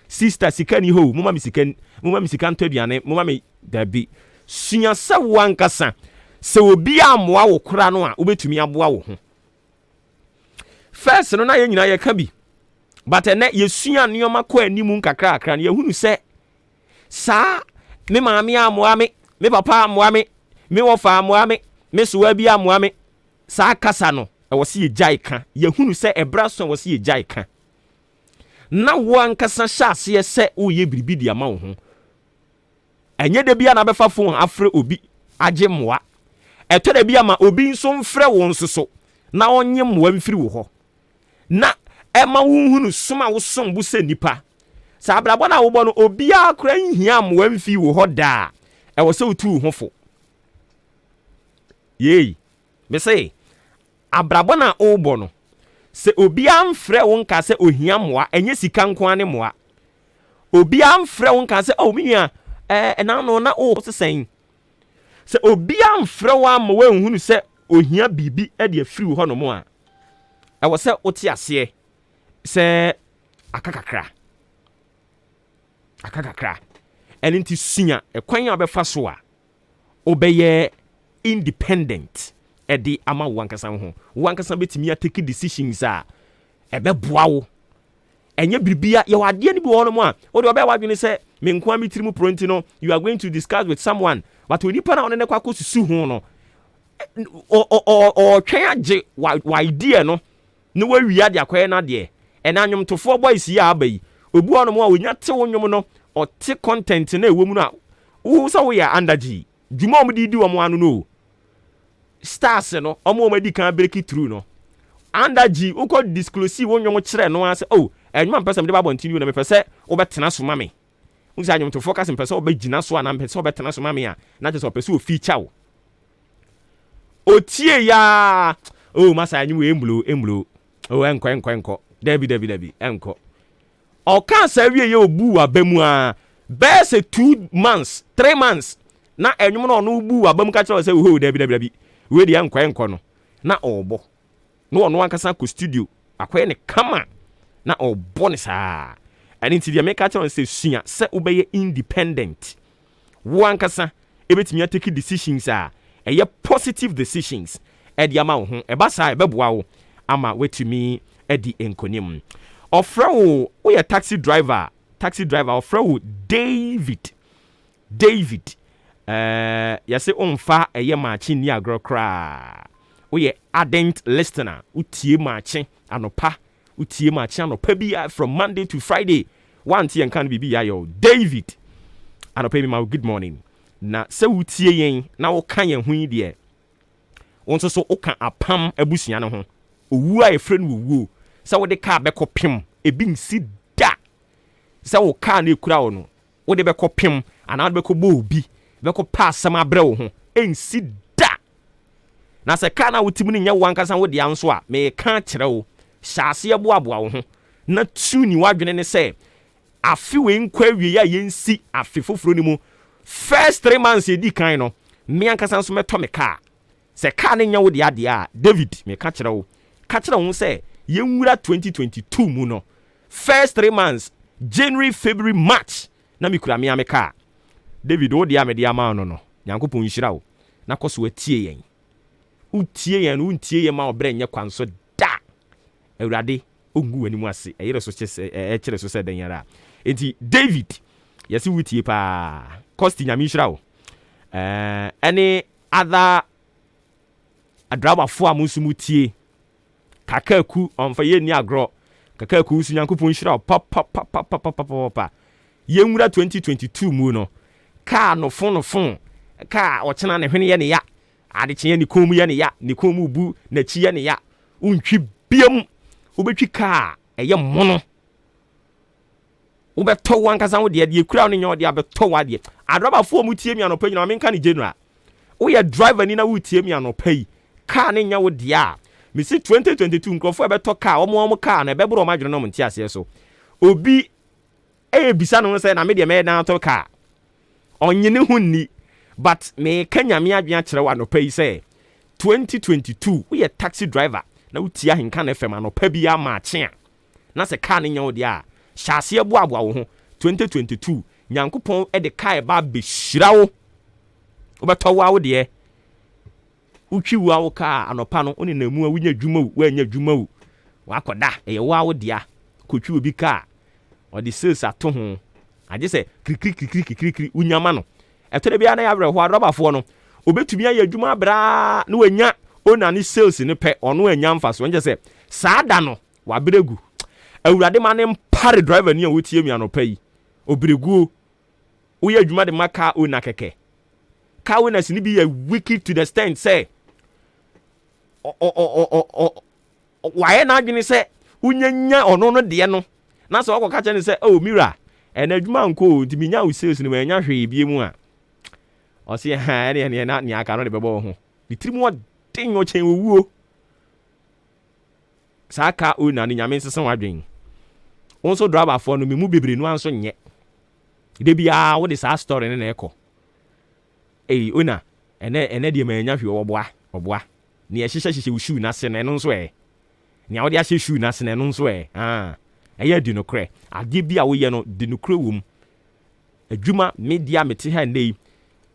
sister sika ni ho mama mi sika nto aduane mama mi dabi sua se wankasa se obi amoa wo kora no a obetumi aboa wo ho first no na ye nyina ye ka bi but ene ye sua neoma ko animu nkakra akra ne ye hunu se sa me maami amoa me papa amoa me wofa amoa me so bi amoa me sa kasa no e wo se ye gyae ka ye hunu se ebra so wo se ye gyae ka na wo ankasa hyase ye se wo ye biribi di ama wo ho enye de bia na befa fon afre obi agye moa eto de bia ma obi nso mfre wo nsoso na onye moa mfiri wo ho na ema wo hunu soma wo som bu se nipa sa abrabo na wo bo no obi akora nhia moa mfi wo ho da e wo se otu ho fo yei me say abrabo na wo bo no se obi amfre wo nka se ohia moa enye sika nko ane moa obi amfre wo nka se o miya na no na o sesen se obi amfre wo am wo nhunu se ohia bibi e de afiri ho no mo a e wo se oti ase se akakakra eninti sunya ekwan ya befa so a obeye independent edi ama wankasa ho wankasa betimi take decisions a ebeboa wo enye bibia ye wade ni bi wono mo a wo de obe wadwene se me nko amitirimu pronti no you are going to discuss with someone but we nipa na one ne kwa kosusu ho no o twen age wa idea no ne wa wia de akoye na de ena anwomtofo boys ya abai obu ono mo a wonya te wonwom no o te content na ewo mu na wo sa wo ya underg dwuma om di wo mo anu no stars no omo madi kan break through no underg wo ko disclose wonwom kire no ase oh enwuma mpesa me de ba continue na me pese wo betena so mame wo sa anwomtofo ka se mpesa wo begina so ana mpesa wo betena so mame a na je so pese wo feature wo otie ya oh masa anwu emblo oh enko Debbie enko o kan sa wie ye obu wa bamu a be se 2 months 3 months na enwum no no obu wa bamu ka kire se oh Debbie we de enko no na obo no ono ankasa ko studio akoye ne kama na obo ne saa ani ti de me ka kire se sua se obeye independent wo ankasa ebetimi take decisions a eye positive decisions e de ama wo ho e ba saa e beboa wo ama wetumi edi enkonim ofra wo ye taxi driver ofra wo David yase onfa eye Maakye ni agro kra wo ye ardent listener utie Maakye anopa bi from Monday to Friday one tie kan bibi ya yo David anopa mi ma good morning na se utie yen na wo kan yen hu yi de won so oka apam abusua no ho owu a efre no owu se wo de car be kopim ebi nsi da se wo car na ekura wo no wo de be kopim ana be ko bo obi be ko pass am abre wo ho ensi da na se car na wotimu ni nya wankasa wo de anso a me ka kire wo hyase eboaboa wo ho na tuni wadwene ne se afi we nkwa wie ya yensi afi foforo ni mu first 3 months edi kan no me ankasa nso meto me car se car ne nya wo de ade a David me ka kire wo se yenwura 2022 mu no first 3 months January February March na mikura me ameka David wo dia me dia ma no Nyankopon nhira wo na koso atie yen utie yen untie yen ma obre nye kwanso da Awurade ongu wani mu ase eyere so kire so se den yara enti David yesi wutie pa cost nyame nhira wo any other adraba fo amusu mutie kakaku onfa ye ni agro kakaku su Nyankopon nhira pa yenwura 2022 mu no ka no fon ka ochena ne hwene ye ne ya ade kye ne komu ye ne ya ne komu bu na chi ye ne ya untwi biam obetwi ka eye mono obeto wankasa wo de kura no nya wo de abeto wa de adroba fo mu tie mi anopa nyina menka ne general wo ye driver ni na wo tie mi anopa yi ka ne nya wo de a mi si 2022 nkrofo ebeto ka omo ka na ebebro ma dwene no mti ase so obi bisa no se na me de me na to ka onyene hunni but me kanyame adwen akere wa no pay say 2022 we taxi driver na utia hinka na FM no pa bia Maakye na se ka ne nya wo de a hyase aboaboa wo ho 2022 nyankopɔn de kai ba behyira wo wobɛtɔ wo de utwi wo ka anopa no one na mu a wonya dwuma wo wanya dwuma wo wakɔda ɛyɛ wo dia kotwi obi ka ɔde sales ato ho agye sɛ krikri unyama no ɛtɔ de bia na yɛabrɛ ho adɔbafoɔ no obetumi ayɛ dwuma bra na wanya ona ne sales ne pɛ ɔno anya mfa so nje sɛ saa da no wabregu awurade ma ne mpare driver ni a wotie mi anopa yi obregu woyɛ dwuma de maka ona kɛkɛ ka ona sini bi yɛ wicked to the extent say waye na adwene sɛ unyanya ɔno no de no na sɛ wakɔ ka kyɛ ne sɛ oh mira ɛna adwuma nko ntimi nya wo sales no wanya hwee bie mu a ɔse ha ɛne na nya aka no de bɛbɔ ho de tirimu ɔden ɔkyɛn owuo saa ka ona ne nyame nsese wadwen wo nso driver fo no me mu bebre no anso nyɛ de bia wo de saa story ne na ɛkɔ ona ɛne de manya hwee ɔboa ne ɛhyehyɛ wo shoe na se na ɛno nso ne wo de ahyɛ shoe na se na ɛno nso ɛyɛ di no korɛ ade bi a woyɛ no di no korɛ wom adwuma media mete ha nei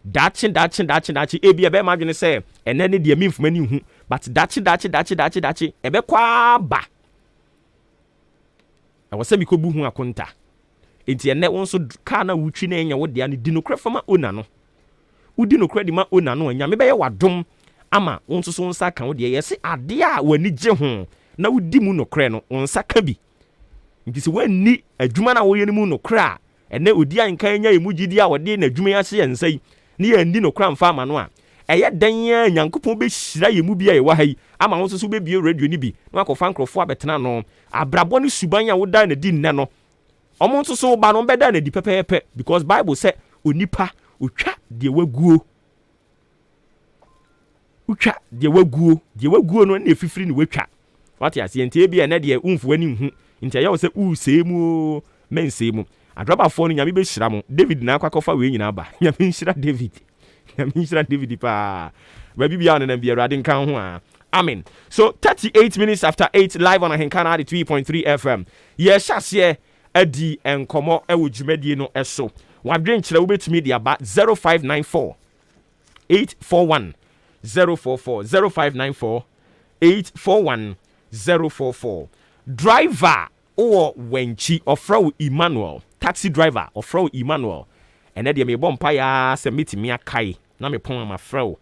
dachi ebi ebe ma dwene sɛ ɛnɛ ne de memfuma ni hu but dachi ebe kwa ba ɛwɔ sɛ mikobu hu akonta enti ɛnɛ wo nso ka na wutwi na enya wo de ani di no korɛ fama ona no wudi no korɛ di ma ona no anya me bɛyɛ wadom ama wo nso so nsa ka wo de yɛse ade a wani gye ho na wudi mu no korɛ no wo nsa ka bi nti sɛ wani adwuma na woyɛ no mu no korɛ a ɛnɛ odi anka nya emu gidi a wɔde na adwuma yɛse yɛ nsa yi ne yɛ ndi no korɛ mfa ama no a ɛyɛ dan ya nyankopɔn bɛhyira yɛ mu bi a yɛwɔ ha yi ama wo nso so bɛbie radio ni bi na akɔfa nkrɔfo abɛtena no abrabɔ ne suban a woda na di nnɛ no ɔmo nso so ba no bɛda na di pɛpɛɛpɛ because bible sɛ onipa otwa deɛ waguo no na efifiri ne watwa wate ase ntie bi ɛnɛ deɛ umfu ani hu ntie yɛ wo sɛ usemu mensemu adrabafoɔ no nyame bɛhyira mo David na akɔfa we nyina ba nyame nhyira David pa baby bia no na bia Awurade nka ho a amen. So 38 minutes after 8 live on Ahenkana 3.3 FM yes hyase adi enkomo ewo dwumadie no eso wadwen kyerɛ wo betumi de aba 0594 841 044 0594 841 044 driver or wenchi ofra Emmanuel taxi driver ofra Emmanuel ene de me bompa ya se metimi akai na me pon ma frɛ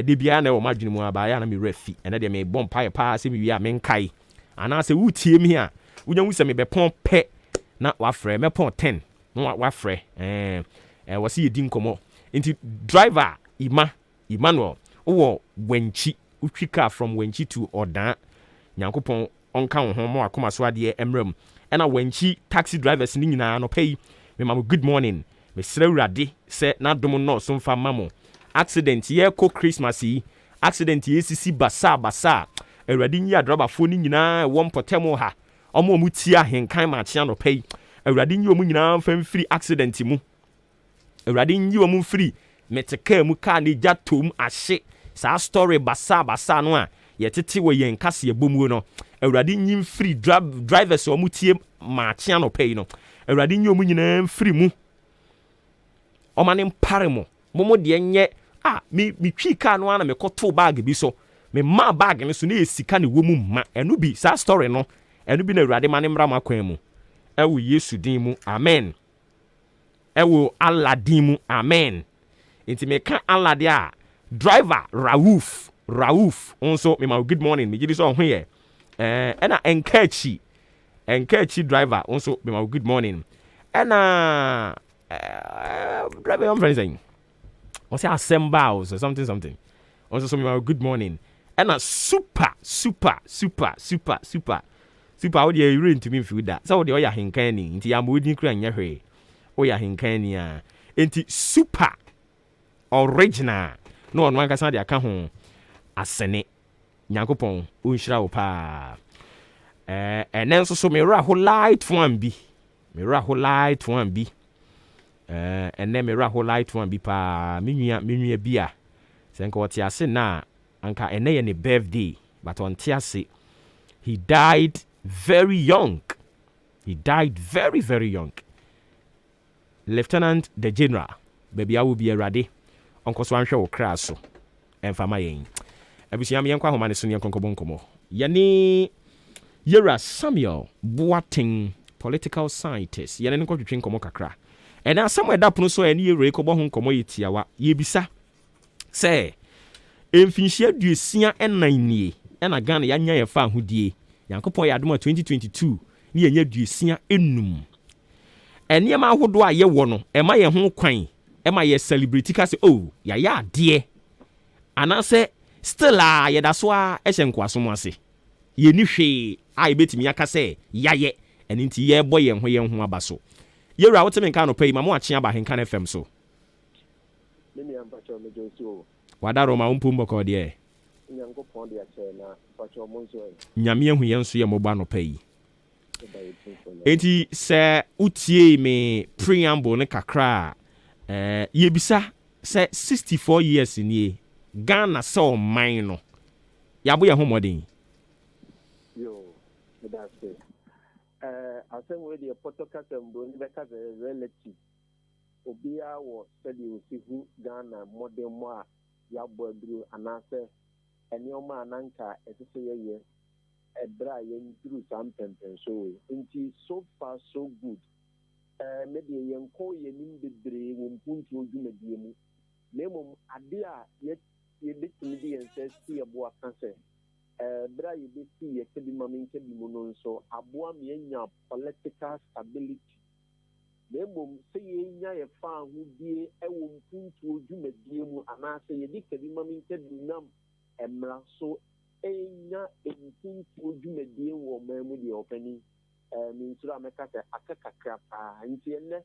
de bia na wo madwene mu aba ya na me refi ene de me bompa ya pa se me wi a me nkai ana se wutie mi a wunya wu se me be pon pɛ na wa frɛ me pon 10 na wa frɛ wo se yedi nkomo nti driver Emmanuel wo wenchi utwika from wenchi to Odan nyankopɔn onka wo ho mo akoma so ade emram ena wenchi taxi drivers ni nyina no pay me mam good morning me sra urade se na dom no so mfa mamo accident ye ko Christmas yi accident ye sisi basa urade nyi adrobafo ni nyina wo mpotemo ha omo mu tia henkan ma kye no pay urade nyi omu nyina mfa mfiri accident mu urade nyi omu mfiri meteka mu ka ne jatom ahye sa story basa no a yetete wo yen kase abomuo no awurade nyim free drivers o mutie ma kye no pay no awurade nyi omu nyina free mu o ma ne mpare mo de nye me twi ka no ana me koto bag bi so me ma bag ne so na esika ne wo mu ma enu bi sa story no enu bi na awurade ma ne mra makwan mu ewo Yesu din mu amen ewo Allah din mu amen enti me ka Allah de a driver Rauf also me ma good morning me gidi so ho ye ena enkachi driver also me ma good morning ena driver I'm friends what's your assembles or something also so me ma good morning ena super how dey you into me feel that so dey o ya henkan ni nti ya modin kura nya hwe o ya henkan ni a enti super original no one wan kasa dey aka ho asene nyankopon onhyira wo pa enen so me ra ho light one bi enen me ra ho light one bi pa menua bi a senka wote ase na anka ene ye ne birthday but on tiase he died very young He died very, very young. Lieutenant the General, baby, I will be a radi. Uncle Swanshaw will crash so. And Fama Yen. Abusiam Yanko Humanis and Yankobonkomo. Yani Yera Samuel Boating, political scientist. Yanko to drink Komokakra. And now somewhere that Puno so any Rekobo Komoiti, Yebisa. Say, Emfinchia du Sia and 9 ye, and a gun Yanya fan who die. Yankopo Yaduma 2022, near du Sia enum. And Yama who do I ye wono, am I a home quine? Am I a celebrity? Cast oh, ya, dear. And I say, still ya that's why Eshenkwa Somasi. Ye nishi, I bet me aka say, ye, and into ye boy and where who abaso. You're out to me kind of pay my watching about him can FM so. Wada Roma umpumbo ko de. Nyankopon de ache na pacho monso. Nyame hu yenso ye moba no pay. Enti se utie me preamble ne kakra ye bisa se 64 years ni Ghana so man no. Yabo ye homodin. Yo, that's it. Asem we de podcast mbo ni beka relative. Obia was study osihu Ghana modern mo a yabo aduru anase enioma ananka etese ye ebra ye nduru sampempen so nti so far so good me de yenko ye nim bebre wo mpuntu odwumadie mu nemom ade a ye betimi de yense si ebo akanse bra ye beti ye kebi maminke bi mu no so aboa me anya political stability. Nemom se yenya ye fa ahudie ewo mpuntu odwumadie mu anase ye dikabi maminke dinam emra so enya mpuntu odwumadie wo mamu de opani minsura ameka se akakakra pa nti enne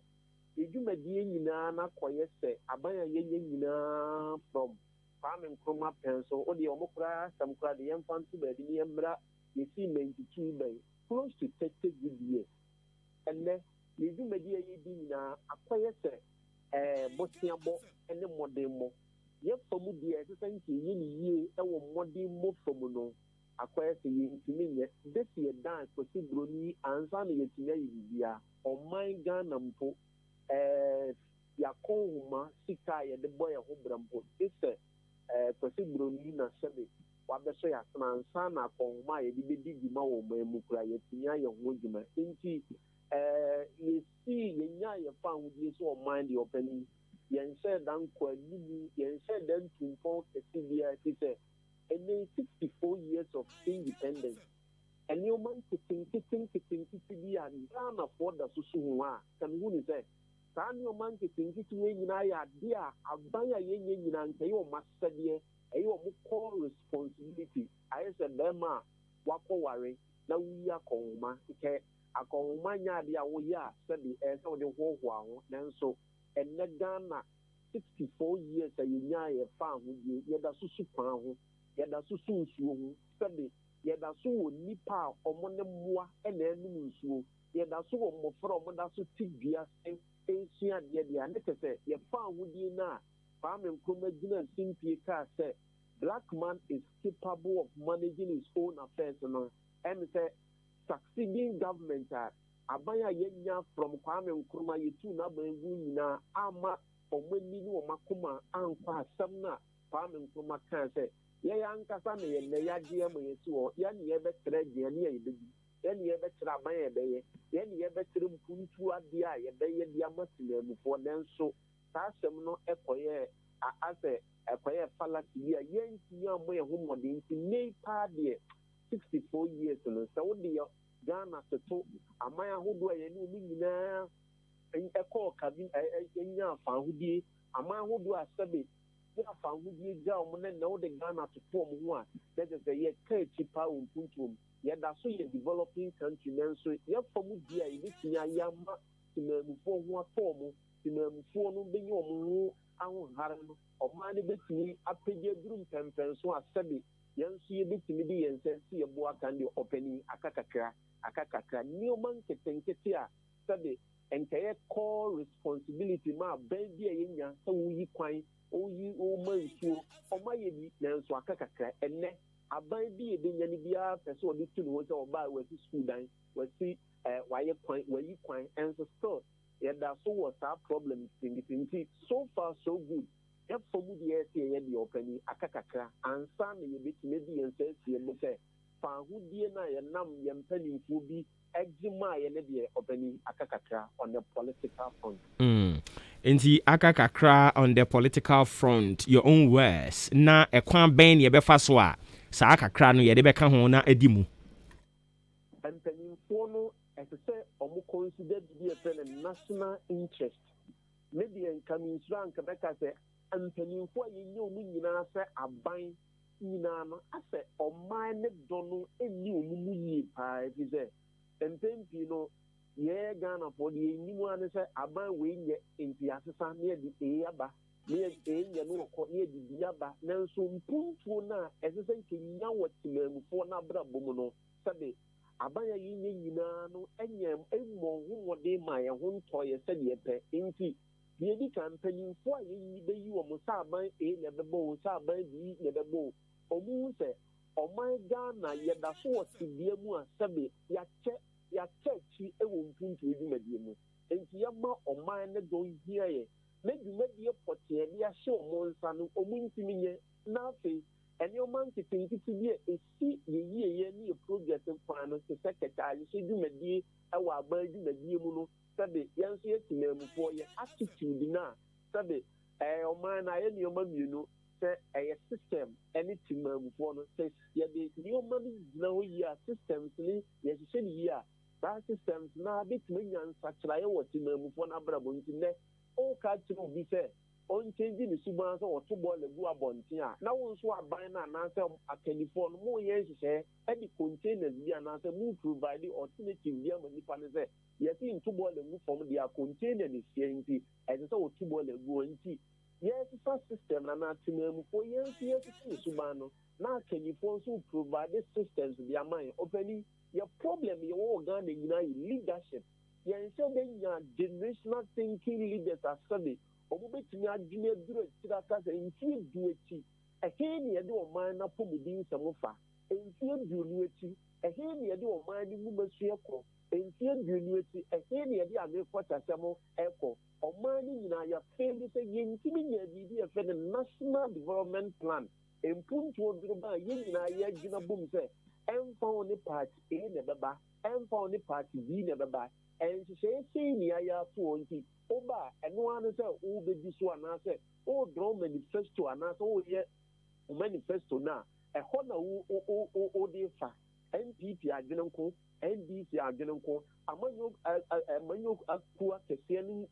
edwumadie nyina na koye se abanya yenye nyina from farming kroma penso odi omokura samkura de yemfantu be de yemra yesi 92 by close to 30 good years enne edwumadie yedi nyina akoye se botiabo ene modemo ye famu de esesanti yeni yie ewo modemo famu no akoye se yintimi nye desi ye dan kosi broni ansa na yetinya yibia oman Ghana mpo yakonhuma sika ye de boy ho brampo ese kosi broni na sebe wabeso ya ansa na konhuma ye de bedi ma wo mamu kura yetinya ye ho djuma nti yesi yenya ye fa hudie so oman de opani yense dan kwa nimu yense dan tumfo kesibia tise and 64 years of independence. And you man kitting and Ghana for the Susuwa. Can you say? Can you man kitting in Naya, dear, Abaya Yen and Tayo Master dear, a you call responsibility. I said, Bema, Wako worry, now we are Koma, okay, a Komanya, dear, we are, said the air of the whole while, then so, and Ghana 64 years a year found with you, yet a Susu. Yada susu nsuo sebe yada so wo nipa omone moa ena enu nsuo yada so wo mofra omoda so tibia ensua de ane kese ye fa ahudie na farm nkroma gina simpie ka say black man is capable of managing his own affairs no and say succeeding government abanya yenya from farm nkroma yetu na bangu nyina ama omani ni o makoma anfa asam na farm nkroma ka say ya nkasa na ye ya die ma yesu ya ne ye betre die ne ye bebi ya ne ye betre aban ye beye ya ne ye betre mpuntu ade a ye beye dia masina mu fo den so ta asem no ekoye ase ekoye falati bia ye nti ya mo ye homode nti nei pa de 64 years no so wo de Ghana to aman ahodo ye ne mi nyina ekọ kabi enya fa hodie aman ahodo asabe ya fa hudie ja omne na wo de Ghana to form ho a that is the year ka chipa umpuntum ya da so ye developing country men so ya famu dia ye tinya ya ma tinamufo ho form tinamufo no be ye omo ahun hare no oma ne betini apege durum pempen so asabe yanso ye betini di yense si ye bo aka ndi openi akakakra ni o man ketenkete a sabe enkaye call responsibility ma ben dia yenya so wuyi kwan oyi o mansuo o maye bi nanso akakakra enne aban bi e de nyane bia pese o de tu no so oba wasi school dan wasi why you coin and still yeah that's so what's our problem thing so far so good. If for me the opening akakakra and some you bit maybe and says you say fan who dear na nam yempeni bi eczema the opening akakakra on the political front. Nti aka kakra on the political front, your own words. Na ekwan ben ye befa so a saa kakra no ye de beka ho na edimu. Mpanimfoɔ no ɛsɛ sɛ ɔmo consider bi a national interest. Maybe nka minsura nka bɛka sɛ mpanimfoɔ a yɛnyɛ ɔmo nyinaa sɛ aban nyinaa no asɛ ɔman ne dɔ no ɛnni ɔmo mu yie paa efi sɛ mpɛn pii no yɛyɛ Ghanafoɔ deɛ yɛnim a ne sɛ aban wei nyɛ nti asesa ne yɛde ee aba ne yɛnyɛ no wɔkɔ ne yɛde bi aba nanso mpuntuo no a ɛsɛ sɛ nkenya wɔ temamufoɔ no abrabɔ mu no sɛde aban a yɛnyɛ nyinaa no ɛnyɛ ɛmmɔ ho mmɔden ma yɛn ho ntɔ yɛ sɛdeɛ pɛ nti deɛ di ka mpanimfoɔ a yɛyi bɛyi wɔn sɛ aban ee na ɛbɛbɔ wɔn sɛ aban bi na ɛbɛbɔ wɔn ɔmo sɛ ɔman Ghana yɛda so wɔ tibia mu a sɛde yɛakyɛ akyi wɔ mpuntuo dwumadie mu nti yɛma ɔman ne dɔn hia yɛ na dwumadie pɔtɛɛ de ahyɛ ɔmo nsa no ɔmo ntumi nyɛ na afei nneɛma nketenkete bi a esi yɛyie ne yɛ progress kwan no te sɛ kɛtɛ ahyɛ dwumadie wɔ aban dwumadie mu no sɛde yɛn nso yɛ temamufoɔ yɛ attitude na sɛde ɔman na ayɛ nneɛma mmienu sɛ ɛyɛ system ne temamufoɔ no sɛ yɛde nneɛma no gyina hɔ yie a systems ne yɛhyehyɛ ne yie a saa systems na bɛtumi nya nsakyerɛeɛ wɔ temamufoɔ no abrabɔ nti nnɛ ɔka kyerɛ obi sɛ ɔnkyɛngye ne suban sɛ wɔto bɔɔl agu abɔnten a na wo nso aban no anaasɛ akannifoɔ no moyɛ nhyehyɛeɛ ɛde containers bi anaasɛ mo provide alternative bi ama nnipa no sɛ yɛse nto bɔɔl agu fam deɛ a container ne sia nti ɛsɛ sɛ wɔto bɔɔl agu hɔ nti yɛsesa system na atemamufoɔ yɛnso yɛsesa ne suban no na akannifoɔ nso provide systems bi ama yɛn ɔpani yɛ problem yɛwɔ wɔ Ghana nyinaa yɛ leadership yɛnhyɛ dɛ nya generational thinking leaders asɛde ɔmo bɛtumi adwene aduru akyiri aka sɛ mfie du akyi ɛhe ne yɛde ɔman no apɔmuden nsɛm fa mfie aduonu akyi ɛhe ne yɛde ɔman no nwumasua kɔ mfie aduonu akyi ɛhe ne yɛde agriculturesɛm ɛkɔ ɔman no nyinaa yɛfɛ bi sɛ yɛntumi nya biribi yɛfɛ no national development plan mpuntuo duru ba a yɛn nyinaa yɛadwena bom sɛ ɛmfa wo ne party A na ɛbɛba ɛmfa wo ne party B na ɛbɛba ɛnhyehyɛeɛ sei ne ayɛ ato wɔ nti woba a ɛno ara ne sɛ wobɛdi so anaasɛ wodrɔ manifesto anaasɛ woyɛ manifesto no a ɛhɔ na wode fa NPP adwene nko NDC adwene nko amanyokuo akɛseɛ no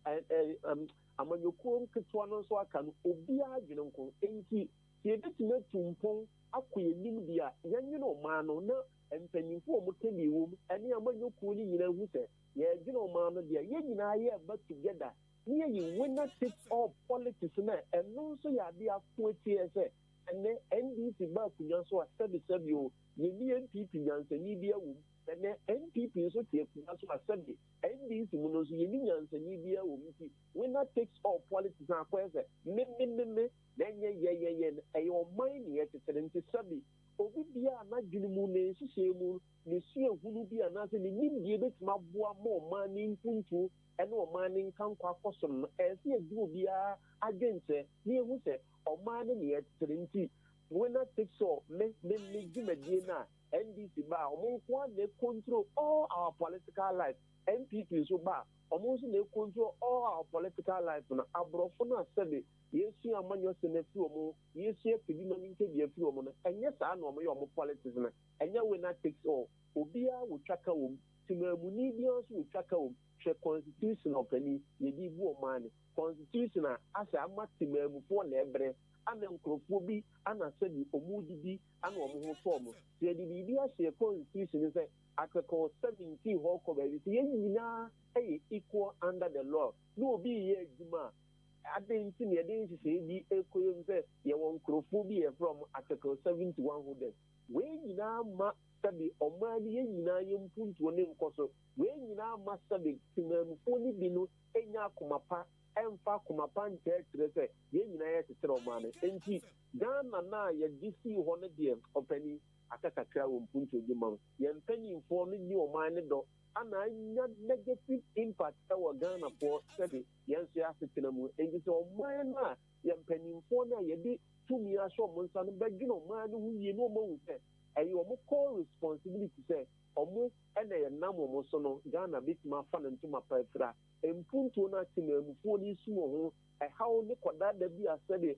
amanyokuo nketewa no nso aka no obiara adwene nko nti yɛbɛtumi atu mpɔn akɔ yɛnim deɛ a yɛnwene ɔman no na mpanyimfoɔ a wɔtɛni wɔ mu ɛne amanyokuo no nyinaa hu sɛ yɛdwene ɔman no deɛ yɛn nyinaa yɛba together ne yɛyɛ winner takes all politics na ɛno nso yɛ ade ako akyire sɛ ɛnɛ NDC ba akonnwa so a sɛbesɛbe o yɛni NPP nyansani bi awɔ mu ɛnɛ NPP nso te akonnwa so a sɛbe NDC mu no nso yɛni nyansani bi awɔ mu nti winner takes all politics na akɔyɛ sɛ mmemmemme na ɛnyɛ yɛyɛyɛ no ɛyɛ ɔman ne yɛtetere nti sɛbe obi biara n'adwene mu ne nhyehyɛ mu ne suahunu bi anaasɛ ne nimdeɛ bɛtumi aboa ma ɔman ne mpuntuo ɛne ɔman ne nka nkɔ akɔ soro no ɛsɛ yɛdi obiara adwenkyerɛ ne yɛhu sɛ ɔman ne yɛtetere nti winner takes all me dwumadie no a NDC ba a ɔmo nko a na control all our political life NPP nso ba a ɔmo nso na control all our political life no aborɔfo no asɛbe yɛsua amanyɔsɛ no afiri ɔmo yɛsua afidima no nkɛbi afiri ɔmo no ɛnyɛ saa na ɔmo yɛ ɔmo politics no ɛnyɛ winner takes all obiara wotwa ka wɔ mu temamuni biara nso wotwa ka wɔ mu hwɛ constitution ɔpani yɛde bu ɔman no constitution a asɛ ama temamufoɔ na ɛbrɛ ana nkurɔfoɔ bi ana sɛbi ɔmo didi ana ɔmo ho fɔm yɛde biribi ahyɛ constitution sɛ article 17 hɔ kɔ baabi sɛ yɛn nyinaa ɛyɛ equal under the law na obi yɛ adwuma a ade nti na yɛde nhyehyɛeɛ bi ɛkɔyɛ sɛ yɛwɔ nkurɔfoɔ bi yɛ from article 71 holders wei nyinaa ma sɛbi ɔman no yɛn nyinaa yɛ mpuntuo ne nkɔ so wei nyinaa ma sɛbi temamufoɔ no bi no ɛnya akoma pa ɛmfa akoma pa nkyerɛkyerɛ sɛ yɛn nyinaa yɛtetere ɔman no nti Ghana na yɛde sii hɔ no deɛ ɔpani aka kakra wɔ mpuntuo bi ma no yɛn mpanyimfoɔ no ni ɔman no dɔ and I negative impact our Ghana for study. Yes, yes, it's in a mood. And it's all mine. Young penny for now, you did 2 years or months and begging on man who you know more. And you are more call responsibility say, or more and a number of sono Ghana bit my fun and to my patra. And Punto Natinum for this small, a how that the be a study.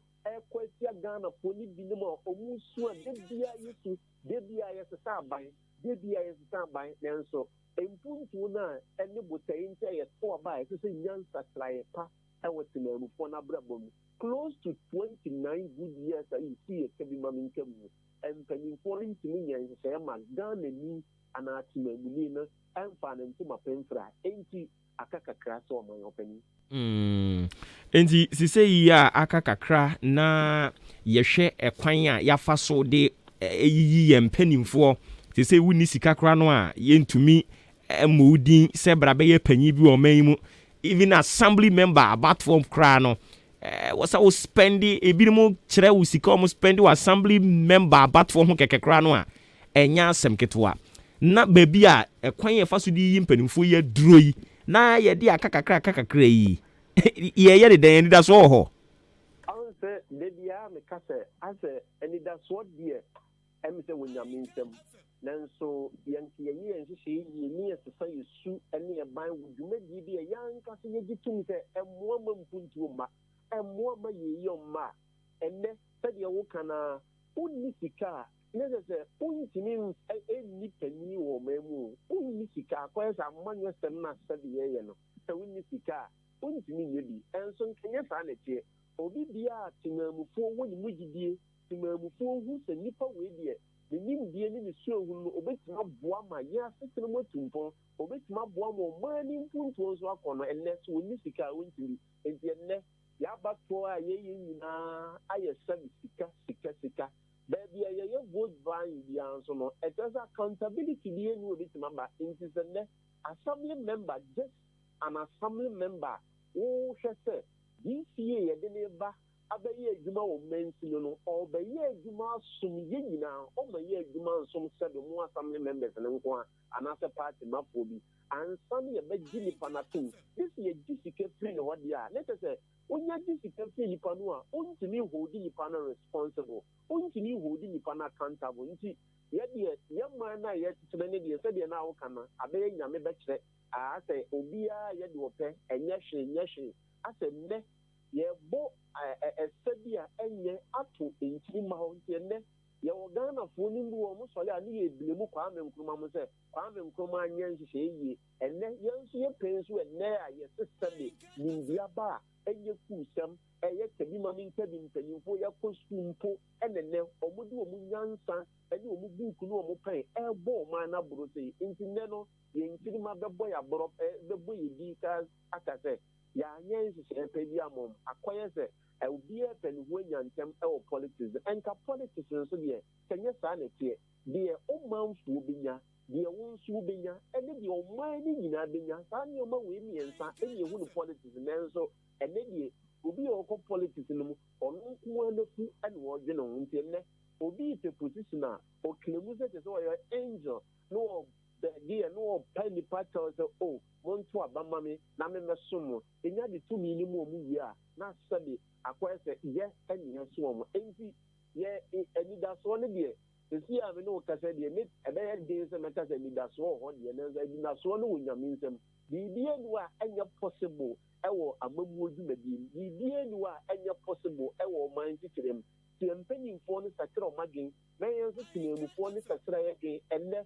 Question Ghana for need be no more, or Musu, DBI is a star by, DBI is a star by, and so. Impuna and the Butain say 4 by to say young supply pa and what's in the phone abrabum. Close to 29 good years that you see a heavy mammy come and penny falling to me and say, man, done and me and Artimina and fan and to my pen fry. Ain't he a caca crass or my opening? Enti sise ya aka kakra na yehwe ekwan a yafa so de eyiyi ye mpanimfo sise wuni sika kra no a yentumi emudin se brabe ye panyi bi o manmu even assembly member platform kra no wasa wo spend ebirimu kire wo sika o spend wo assembly member platform ho kekekra no a enya asem ketwa na baby a ekwan ye fa so di yi mpanimfo ye duro yi na ye di aka kakra yi ye de den da so ho I say maybe I me kase as any that's what dear em say when you mean them then so yanki ye and she ye near to say you su any a buy would you make be a young kase ye gitu say e mo puntu ma e mo ma ye yon ma and then said you kana unisika necessary untimi e ni pani wo memu unisika kwa sa manyo sem na said ye no so unisika untimi nye bi enso nkenya fa na tie obi bia tinamufo woni mugidie tinamufo hu se nipa we die ni nimdie ni ni so hu no obetima boa ma ya setene motumpo obetima boa mo mani mpuntu so akono enne so woni sika untimi enti enne ya bato a ye nyina aye sabi sika baby ye vote buying bia so no it is accountability die ni obetima ba enti enne assembly member just an assembly member who say this year ye de ba abaye adwuma wo mensi no obaye adwuma sum ye nyina o maye adwuma sum sebe mu assembly members ne nko anase party mafo bi ansan ye beji ni panato this ye disike free no wode a let us say onya disike free ni pano a ontini hold ni pano responsible ontini hold ni pano accountable nti ye de ye man na ye tete ne de se de na wo kana abaye nyame be kire a say obia ye de ope enya hwe ase ne ye bo esebia enye ato enti ma ho nti ne ye wo Ghana fo ni mbu wo mo sole ani ye bilemu kwa me nkruma mo se kwa me nkruma anya nhihye yi enne ye nso ye penso enne a ye sesebe nimbia ba enye kusem eye tabi ma min tabi mpanyimfo ye kosumpo enenne omudi omu nyansa ene omu buku no omu pen ebo ma na buru sei nti ne no ye ntiri ma bebo ya boro bebo ye di ka akase ya nyensi se pedi amom akoye se obi e penu ho nyantem e wo politics enka politics nso de kenye sa na tie de o manfu binya de wonsu binya ene de o man ni nyina binya sa ne o ma we miensa enye hu no politics nenso ene de obi o ko politics no mu onu nko anafu ene wo dwe no nti ne obi te position a o klemu se so yo angel no the dear no penny pattern so oh monto abama me na me mesomo enya de tumi ni mu omu wi a na sabe akwese ye eni so mo enti ye eni da so ne de esi a me no kasa de me ebe ye de se meta se ni da so ho de ne za ni da so no wonyame nsem bibie ni wa enya possible ewo amamu oduma bibie ni wa enya possible ewo man titirem tiempanyimfo ne sakira o madwen na yenso tinamufo ne sakira ye dwen enne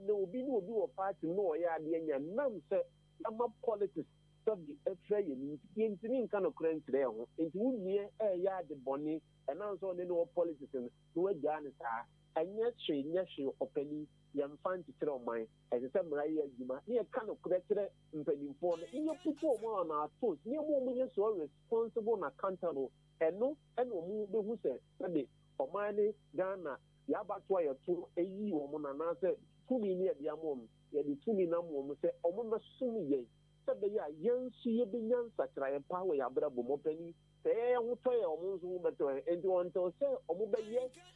no obi wo party no ya de nya nam se ama politics subject etra ye ni ntini nka no kran tire ho enti wunnie ya de boni ena so ne no politics no wagya ne saa anya hwe opani ya mfanti tire o man e se mra ye adwuma ne ka no kra tire mpanimfo no inye pupo mo na atos ne mo nye so responsible and accountable eno mu be hu se de o man ne Ghana ya batwa ya to eyi wo mo na se tumi ni ade amom ye de tumi na mom se omo na sum ye se be ya yensu ye be nyansa tra ye pa we ya bra bo mo pani se ye ho to ye omo nso beto enti won to se omo be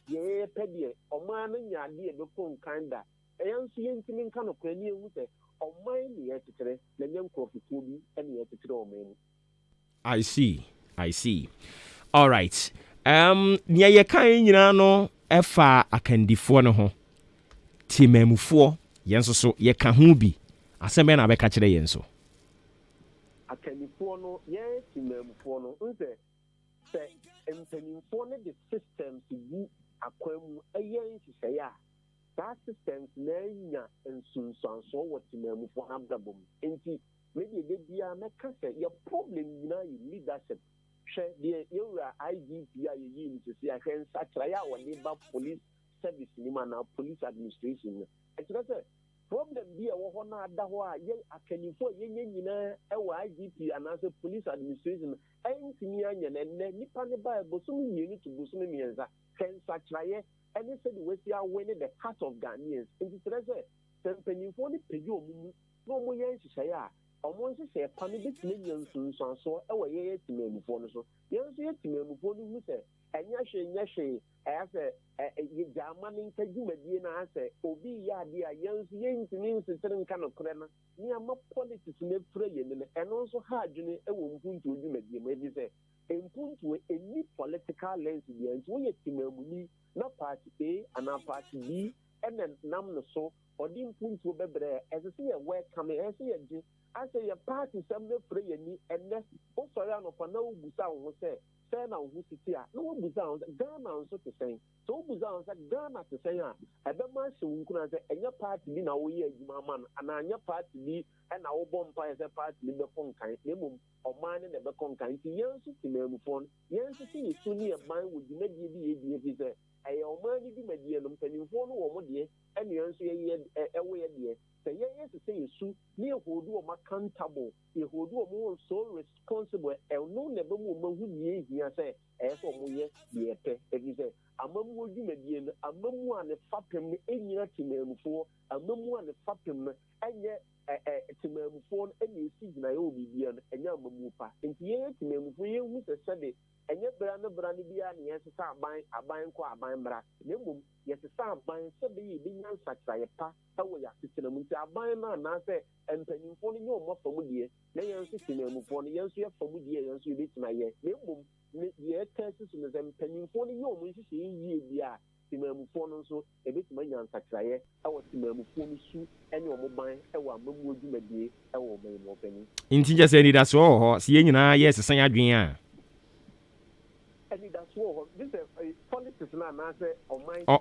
ye pede omo an nya ade e be ko nkanda yensu ye ntimi nka no kwani ehu se ɔman ne yɛtetere na nyɛ nkurɔfokuo bi ne yɛtetere ɔman mu. I see. All right. Nia ye kan nyina no ɛfa akandifoɔ no ho. Timamufoɔ yenso so ye ka ho bi. Asɛm na bɛka kyerɛ yen so. Akandifoɔ no yɛ timamufoɔ no nse sɛ mpanimfoɔ no de systems gu akwan mu ɛyɛ nhyehyɛeɛ a saa systems na anya nsunsuansoɔ wɔ timamufoɔ no abrabɔ mu. Enti maybe the bia meka sɛ yɛ problem nyinaa yɛ leadership. Hwɛ deɛ yɛwura IGP a yɛyi no sisi ahwɛ nsakyerɛeɛ a wɔde ba police service ni ma na police administration no. Ɛkyerɛ sɛ problem bi a ɛwɔ hɔ no ada hɔ a yɛ akannifoɔ a yɛnyɛ nyinaa ɛwɔ IGP anaasɛ police administration ɛntumi anya no ɛnnɛ nnipa ne baa bosom 2 to bosom 3 hwɛ nsakyerɛeɛ ɛne sɛde wɔasi awe ne the heart of Ghanaians. Nti kyerɛ sɛ sɛ mpanimfoɔ no pɛgye ɔmo mu na ɔmo yɛ nhyehyɛeɛ a ɔmo nhyehyɛeɛ pa no bɛtumi anya nsunsuansoɔ ɛwɔ yɛyɛ timamufoɔ no so. Yɛn nso yɛ timamufoɔ no hu sɛ ɛnyɛ hwee ɛyɛ sɛ yɛgyaama no nka dwumadie no asɛ obi yɛ adeɛ a yɛn nso yɛntumi nsetere nka nokorɛ no nneɛma politics no afura yɛn no ɛno nso ha adwene ɛwɔ mpuntuo dwumadie mu ɛfiri sɛ mpuntuo ɛni political lens biara nti woyɛ timamuni na party A anaa party B ɛna nam no so ɔde mpuntuo bɛbrɛ ɛsɛ sɛ yɛ welcome ɛsɛ sɛ yɛgye asɛ yɛ party sɛm no afura yɛni ɛnnɛ wosɔre anɔpa na wobusa wo ho sɛ sɛ na wo ho siti a na wobusa wo sɛ Ghana nso te sɛn sɛ wobusa wo sɛ Ghana te sɛn a ɛbɛma ahyɛ wo nkuna sɛ ɛnyɛ party bi na woyɛ adwuma ama no anaa nyɛ party bi ɛna wobɔ mpaeɛ sɛ party bi bɛkɔ nkan na mmom ɔman ne na ɛbɛkɔ nkan nti yɛn nso timamufoɔ no yɛn nso sɛ yɛsu ne yɛban wɔ dwumadie bi yɛdie fi sɛ ɛyɛ ɔman ne dwumadie no mpanimfoɔ no wɔ mo deɛ ɛne yɛn nso ɛwɔ yɛ deɛ sɛ yɛyɛ sɛ sɛ yɛsu ne yɛhoodu ɔma accountable yɛhoodu ɔmo so responsible ɛno na ɛbɛmu ɔma hu deɛ ɛhia sɛ ɛyɛ sɛ ɔmo yɛ deɛ ɛpɛ ɛfiri sɛ amamuo dwumadie no amamu a ne fapem no ɛnyina timamufoɔ amamu a ne fapem no ɛnyɛ timamufoɔ no ɛna ɛsi gyinaeɛ wɔ biribia no ɛnyɛ amamu pa nti yɛyɛ timamufoɔ yɛhu sɛ sɛde ɛnyɛ bra no biara ne yɛsesa aban kɔ aban mmara na mmom yɛsesa aban sɛbɛyɛ yɛbɛnya nsakyerɛeɛ pa ɛwɔ yɛ asetena mu nti aban no anaasɛ mpanimfoɔ no nyɛ ɔmmɔ fam deɛ na yɛn nso timamufoɔ no yɛn nso yɛ fam deɛ yɛn nso yɛbɛtumi ayɛ na mmom deɛ ɛka si so no sɛ mpanimfoɔ no nyɛ ɔmo nhyehyɛeɛ yie bi a timamufoɔ no nso ɛbɛtumi anya nsakyerɛeɛ ɛwɔ timamufoɔ no su ɛne ɔmo ban ɛwɔ amamuo dwumadie ɛwɔ ɔman mu ɔpanin. Nti kyɛ sɛ anidasoɔ wɔ hɔ sɛ yɛn nyinaa yɛ sesan adwene a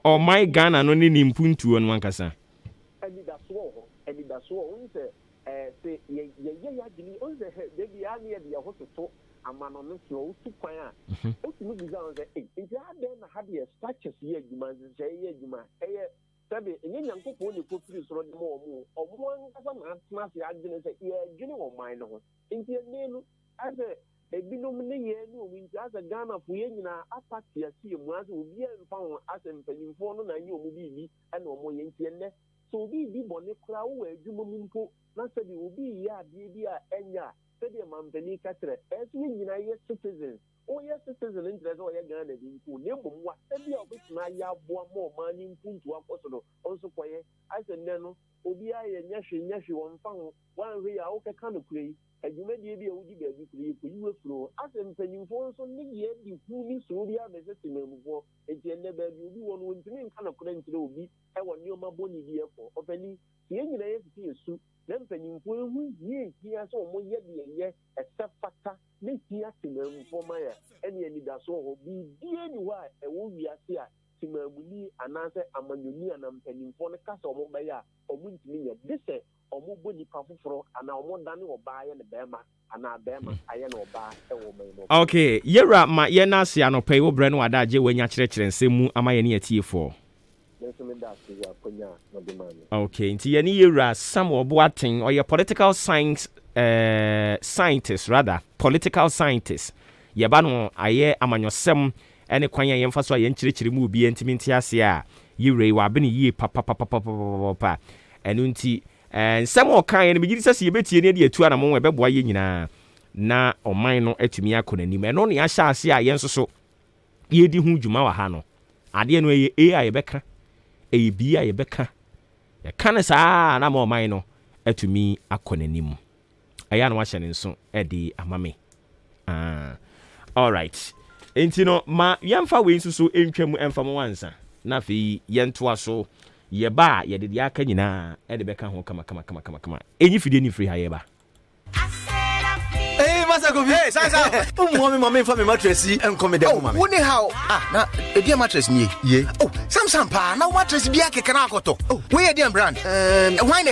ɔman Ghana no ne ne mpuntuo no ankasa anidasoɔ wo sɛ sɛ yɛyɛ yɛadwene wo sɛ dabi a ne yɛde yɛho toto ama no no so wotu kwan a wotumi bisa wo sɛ nti adɛn na ha deɛ structures yɛ adwuma nhyehyɛeɛ yɛ adwuma ɛyɛ sɛbe ɛnyɛ nyankopɔn ne kɔfiri soro de ma ɔmo ankasa na atena ase adwene sɛ yɛadwene ɔman no ho nti ɛne no asɛ ebinom ne yɛ ne ɔmo nti asɛ Ghanafoɔ yɛn nyinaa apate aseɛ mu asɛ obiara mfa ho asɛ mpanyimfoɔ no na nyɛ ɔmo biribi ɛna ɔmo yɛ nti ɛnnɛ sɛ obi bi bɔne koraa wowɔ adwuma mu mpo na sɛdeɛ obi yɛ adeɛ bi a ɛnyɛ a sɛdeɛ mampanin ka kyerɛ ɛso yɛn nyinaa yɛ citizens woyɛ citizen nkyerɛ sɛ ɔyɛ Ghana bi mpo na mmom wa sɛdeɛ wobɛtumi ayɛ aboa ma ɔman ne mpuntu akɔ so no ɔnso kɔyɛ asɛ nnɛ no obiara yɛ nyɛ hwe wɔmfa ho woanhwɛ yi a wokɛka no kura yi adwumadie bi a wodi baabi kura yi kɔyi wafuro asɛ mpanyimfoɔ nso ne yɛ di hu ne soro bi abɛsɛ timamufoɔ enti ɛnnɛ baabi obi wɔ no wɔntumi nka no kora nkyerɛ obi ɛwɔ nneɔma bɔne bi ɛkɔ ɔpani yɛn nyinaa yɛ sisi yɛsu na mpanyimfoɔ ehu yie hia sɛ ɔmo yɛ deɛ yɛ ɛsɛ fata ne hia timamufoɔ ma yɛ ɛne anidasoɔ hɔ biribie ni hɔ a ɛwɔ wiase a timamuni anaasɛ amanyɔni anaa mpanyimfoɔ no kasa ɔmo bɛyɛ a ɔmo ntumi nyɛ de sɛ ɔmo bɔ nipa foforɔ anaa ɔmo dane ɔbaa yɛ ne bɛrima anaa bɛrima ayɛ ne ɔbaa ɛwɔ ɔman mu. Okay, yɛwura ma yɛn ase anɔpɛ yi wo brɛ no wada agye wanya kyerɛkyerɛ nsɛm mu ama yɛn ne yɛtiefoɔ. Okay, nti yɛne yɛwura Samuel Boateng ɔyɛ political science scientist rather political scientist yɛba no ayɛ amanyɔsɛm ɛne kwan yɛn yɛmfa so a yɛn kyerɛkyerɛ mu obi ntimi nte ase a yɛwura yi wabe ne yie papapapapapa ɛno nti nsɛm ɔka yɛn no megye sɛ sɛ yɛbɛtie ne de atu anamo ɛbɛboa yɛ nyinaa na ɔman no atumi akɔ n'anim ɛno ne ahyɛ ase a yɛn nso so yɛdi ho dwuma wɔ ha no adeɛ no ɛyɛ A a yɛbɛka ɛyɛ B a yɛbɛka yɛka no saa na ma ɔman no atumi akɔ n'anim ɛyɛ na wahyɛ ne nso ɛde ama me all right enti no ma yɛmfa wei nso so ɛntwa mu ɛmfa mo wansa na afei yɛntoa so yɛba a yɛde deɛ aka nyinaa ɛde bɛka ho kama ɛnyi fidie ni firi ha yɛba Hey, Sasa. Mommy for me mattress and come down. Oh, wouldn't how? Ah, a dear mattress near. Oh, some pa, now mattress be a canacoto. Oh, where dear brand? Why,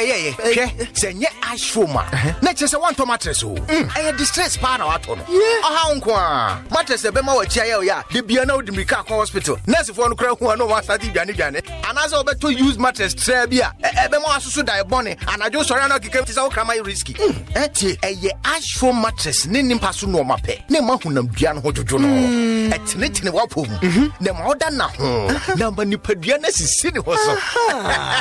say, yeah, ash foma. Not just a one to mattress. I had distress part of Aton. Yeah, a mattress, a bemo chair, ya, the Biano de Mika Hospital. Nurse for one crowd who know what's at the Janet. And as over to use mattress, Trebia, a bemo so die bonnet, and I just surround to all come risky. A ash foam mattress. Nim pasu no mape ne mahunam duan ho jojo no etnetene wapom ne ma oda na ho na ba nipadua na sisi ne ho so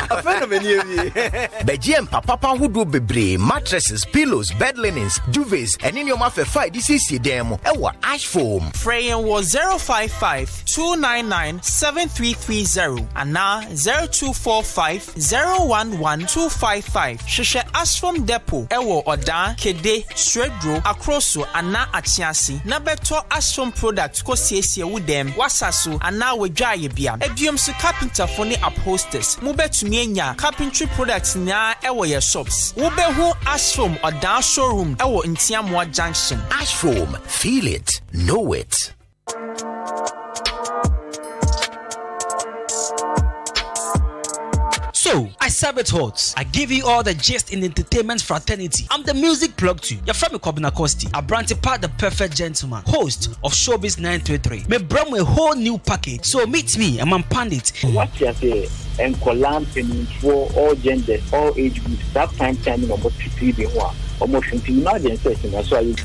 afena mani ewie begiem papa hodo bebre mattresses pillows bed linens duvets and in your mafe fight this is dem ewa ash foam Freyan was 055 299 7330 and now 0245 011 255 Shisha ash foam depot ewo oda kede stredro across ana achiasi na beto ashfom product ko siesie with them wasaso ana wadwaye bia eduum so carpenter for ne upholsters mu betumi anya carpentry products na ewo ye shops wo behu ashfom odan showroom ewo Ntiamoa junction. Ashfom, feel it, know it. So, I serve it hot. I give you all the gist in the entertainment fraternity. I'm the music plug too. You're from Kobina Kosti. I branch part the perfect gentleman, host of Showbiz 933. Me bring a whole new package. So meet me, I'm a pandit. What you say? And Colam and for all genders, all age groups. That time almost 3 be one. Almost imagine session. That's why.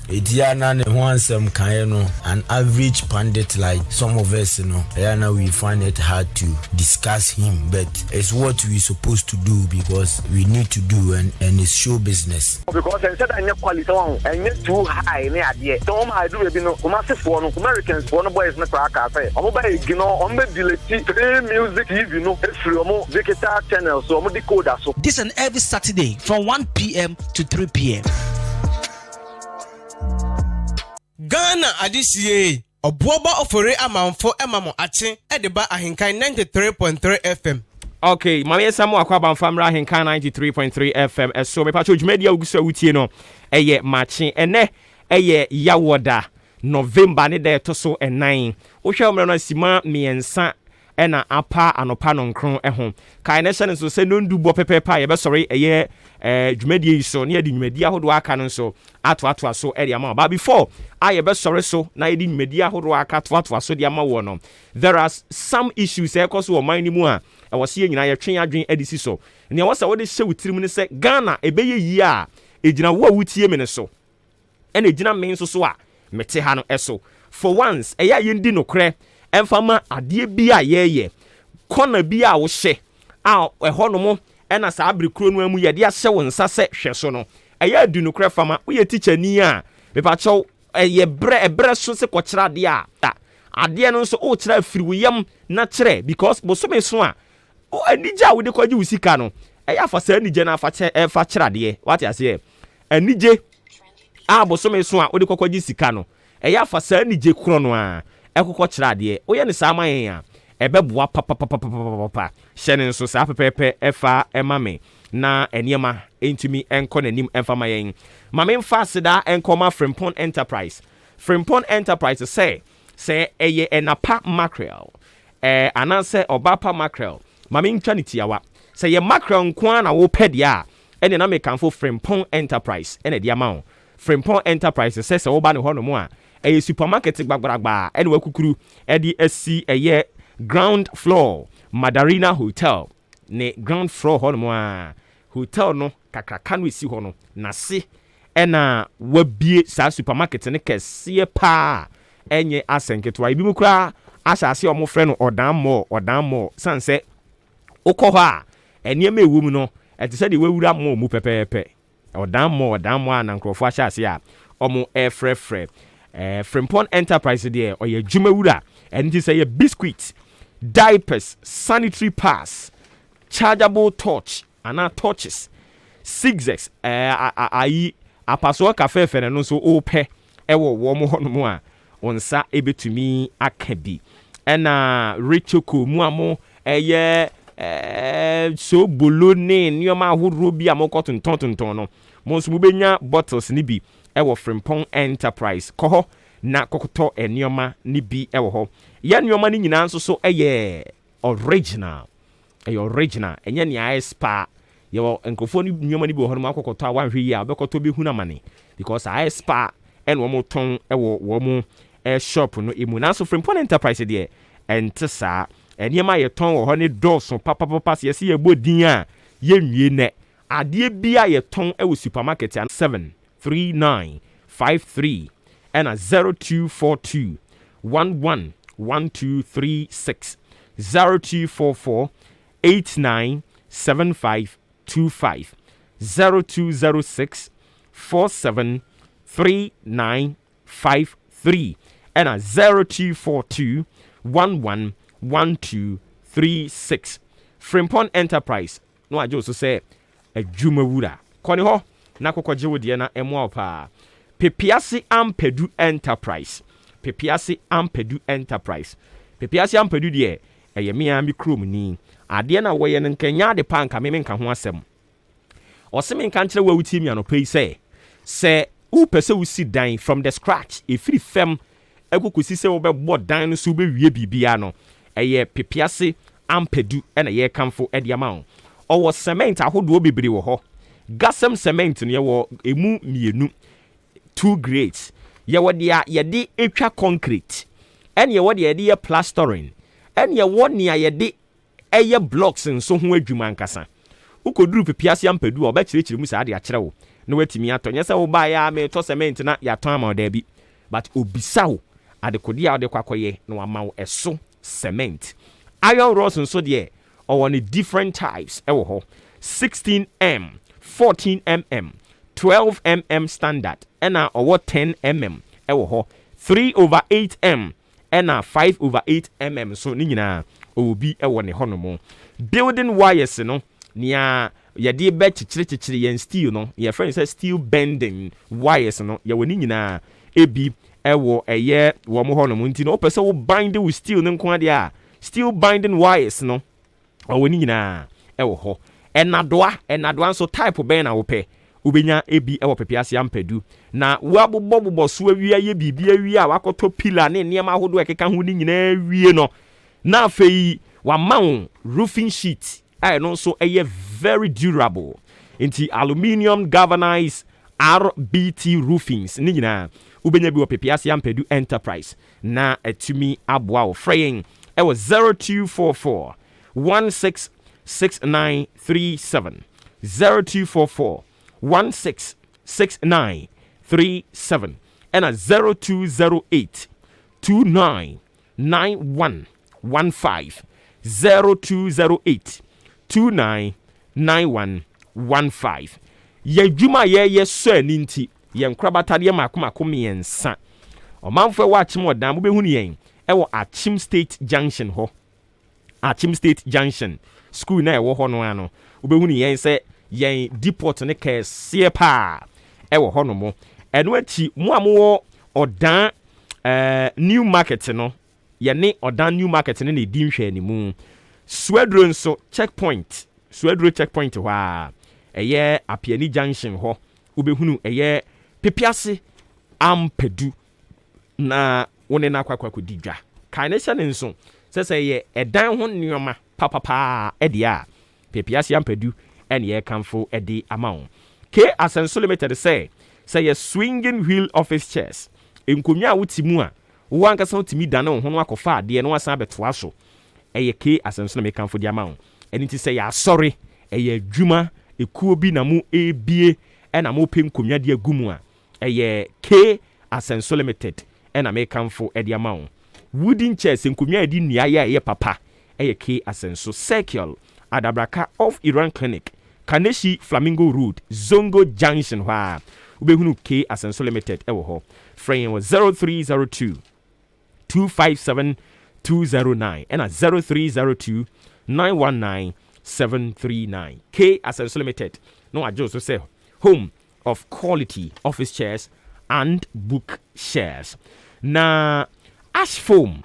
Etiana ne wansem kan no an average pundit like some of us now we find it hard to discuss him, but it's what we supposed to do because we need to do and it's show business. Because I said I need quality on and need too high near the don't I do massive for Americans for no boys not I say I'm by on the delete music TV it's from digital channels so I'm decoder so this and every Saturday from 1 p.m. to 3 p.m. Ghana adisiye Obuoba Ofori Amanfo emamo ache edeba ahinkan 93.3 FM. Okay, mama samu akwa banfamra ahinkan 93.3 FM. So me pacho media ugusa utie no eye mache ene eye yawoda November ne de to so enan. Wo hwe omre no sima miensa ena apa anopa no nkron ho kai ne hye ne so se no ndubo pepepa ye be sori eye dwumadie so ne adi dwumadie ahodo aka no so ato so eri ama ba before aye be sori so na edi dwumadie ahodo aka to so di ama wo no there are some issues e koso wo man ni mu a e wo se ye nyina ye twen adwen edisi so ne wo se wo de hye wutirim ne se Ghana ebeye yi a ejina wo wutie me ne so ena ejina me so a mete ha no eso for once eya yendi nokre emfama ade bia yeye kona bia wo hye a eho no mo ena sa abrikro no amu yede ahye wo nsa se hwe so no eya adu nokre fama wo ye teacher ni a me pa chew eye ebre so se kwokira de a ade no so o kira afiri wo yam na kire because boso me so a o anija wo de kwaji usika no eya afa sa anije na afa kira de what you say anije a boso me so a wo de kwaji sika no eya afa sa anije kro no a ekoko kira de o ye ne sa man ya ebeboa papa hyene nso sa pepepe efa emame na eniema entumi enko nanim emfa mayen mame mfa seda enkoma Frimpong Enterprise say eye enapa mackerel ananse obapa mackerel mame ntwa ne tiawa say ye mackerel nko na wo pede a ene na mekanfo Frimpong Enterprise ene dia ma Frimpong Enterprise say wo ba ne hono mu a eye supermarket gbagbagba ene wakukuru edi asi eye ground floor Madarina Hotel ne ground floor hono mo a hotel no kakraka no esi hono na se ena wabie sa supermarket ne kese pa enye asenketwa ibi mukura asase omo frɛ no odan mo sanse okɔ a eniema ewum no ete sɛ de wawura mo mu pepepe odan mo a na nkrofo asase a omo efrefre Frimpong Enterprise there oye dwumawura enti sɛ ye biscuit diapers, sanitary pads, chargeable torch, and torches. 6x ayi apaso cafe fe no so ope ewo wo mo hono mo a onsa ebetumi aka bi ena richoko mu amo eye so bolone nioma ahoro bi amokoton no mo so benya bottles ni bi ewo Frimpong Enterprise koho na kokoto enioma ni bi ewo ho ya nioma ni nyina nso so original enye ni spa yo enkofo ni nioma ni bi ho no makokoto a wanhwe ya obekoto be huna mane because spa en wo mo ton ewo wo mo shop no emu na so Frimpong Enterprise de entesa eniema ye ton wo ho ni doso papa se ye bodin a ye nwie ne ade bia ye ton ewo supermarket 73953 and a 0242 111236 0244 897525 0206 473953 and a 0242 111236 Frimpong Enterprise no ajo so say adwuma wura kone ho na kokogye wo de na emu opa Pepiasi Ampedu Enterprise Pepiasi Ampedu de eyemia mi krom ni ade na wo ye nkanya de panka me nka ho asem oseme nka nkere wa wuti mi anopai se u pese wo si dan from the scratch efiri fem ekokosi se wo be bo dan no so be wie bibia no eye Pepiasi Ampedu na ye kamfo e de ama owo cement ahodo bebre wo ho gasem cement no ye wo emu mienu 2 grades ye wo dia ye de etwa concrete en ye wo dia ye de plastering en ye wo nia ye de eye blocks nso ho adwuma nkasa ukoduru Pepiasi Ampedu oba kirechire mu sa de akere wo na watimi ato nyesa wo ba ya me to cement na ya ton ama oda bi but obisa wo adekodia ode kwakoye na wa ma wo eso cement iron rods nso de or on different types ewo ho 16mm 14mm 12mm standard ena owo 10mm ewo ho 3/8mm ena 5/8mm so ni nyina obi ewo ne honomo building wires no nia yade be chichire yen steel no your friend say steel bending wires no ye woni nyina ebi ewo eye wo mo honomo nti no opese wo bind with steel ne nko ade a steel binding wires no woni nyina ewo ho enadoa nso type ben na wo pe ubenya ebi ewo Pepiasi Ampedu na wabobo so awia ye bibia wi a wakoto pillar ne niam ahodo ekeka ho ni nyina wie no na afei wa mount roofing sheet no so eye very durable into aluminium galvanized RBT roofings ni nyina ubenya bi wo Pepiasi Ampedu Enterprise na etumi aboa wo fraying ewo 0244 166937 0244 166937 and a 0208 299115 0208 299115 ye dwuma ye so aninti ye nkrabata de makomako miensa omanfo wa achim odan bo behunu yen ewo Achim State Junction ho Achim State Junction school na ewo ho no ano obehunu yen se yen depot ne kese pa ewo ho no mo eno achi mu amowo odan new market no ye ne odan new market ne di nhwe animu Swedro nso checkpoint ho a eye Apiani Junction ho obehunu eye Pepiasi Ampedu na wone na kwakwa kodidwa kainese ne nso sese ye edan ho nioma papa ede a Pepiasi Ampedu ene ye kamfo ede amount K Asenso Limited say ye swinging wheel office chairs enkomia wotimu a wo ankasa wotimi dane ho no akofa ade no asan betoa so eye K Asenso na kamfo de amount eni ti say ya sorry eye adwuma ekuo bi na mu ebie ena mo pe nkomia de agumu a eye K Asenso Limited ena me kamfo ede amount wooden chairs nkomia edi nia ye papa eye K Asenso Circle Adabraka of Iran Clinic Kaneshi Flamingo Road Zongo Junction wa ubehunu K Asenso Limited ewo ho frame was 0302 257 209 and 0302 919 739 K Asenso Limited no adjo so say home of quality office chairs and book shares. Na ash foam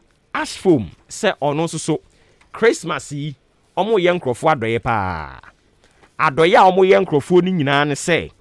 say ono so Christmas yi omo ye nkrofo adoye pa adoye a omo ye nkrofo ni nyina ne say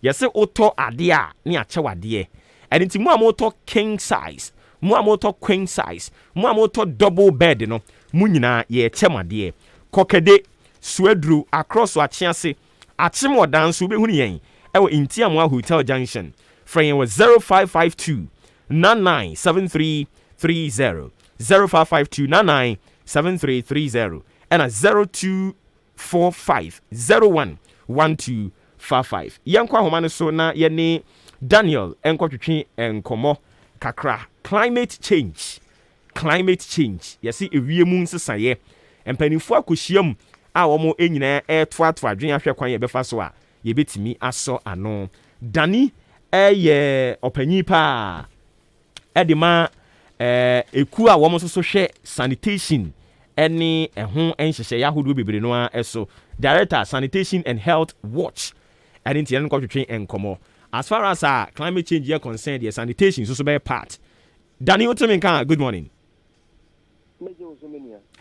yese oto ade a ne ache wade and nti mu amoto king size mu amoto queen size mu amoto double bed no mu nyina ye chemade kokede suedru across achiase achim odanso be hunu yen ewo Intiamwa Hotel Junction frame was 0552 997330 0552 997330 and a 0245011255 yankwa homane so na yene Daniel enkotwetwe enkomo kakra climate change yesi ewiemu nsesaye empanifo akoshiam a womo enyina etoato adwen ahwe kwan ye befa so a ye betimi aso ano Dani eye opanyi pa edema eku a womo so hwe sanitation eni ehun enhyehyɛ yahodo bebre no a eso director sanitation and health watch adinti en kwatwetwe enkomo as far as climate change is concerned the sanitation so be part Dani Oteminka good morning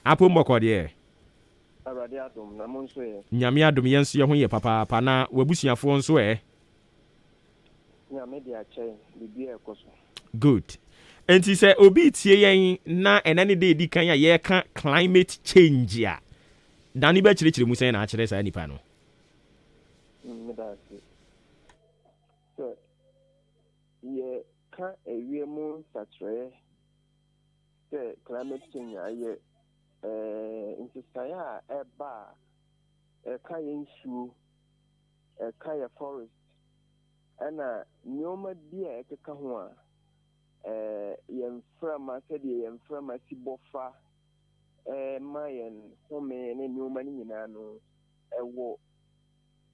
apo mboko de arade adom na monso ye nyame adom yenso ye ho ye papa na wabusuafo nso nyame de ache bibia ekoso good enti se obi tie yen na enane de di kan ya ye ka climate change ya Dani ba chire mu sen na akire sa nipa no so ye ka ewiemu satre the climate change aye insistaya eba ka yensu ka ya forest ana nyoma dia ekeka ho a yemframa sede yemframa sibofa mayen home ne nyoma ni nyina no ewo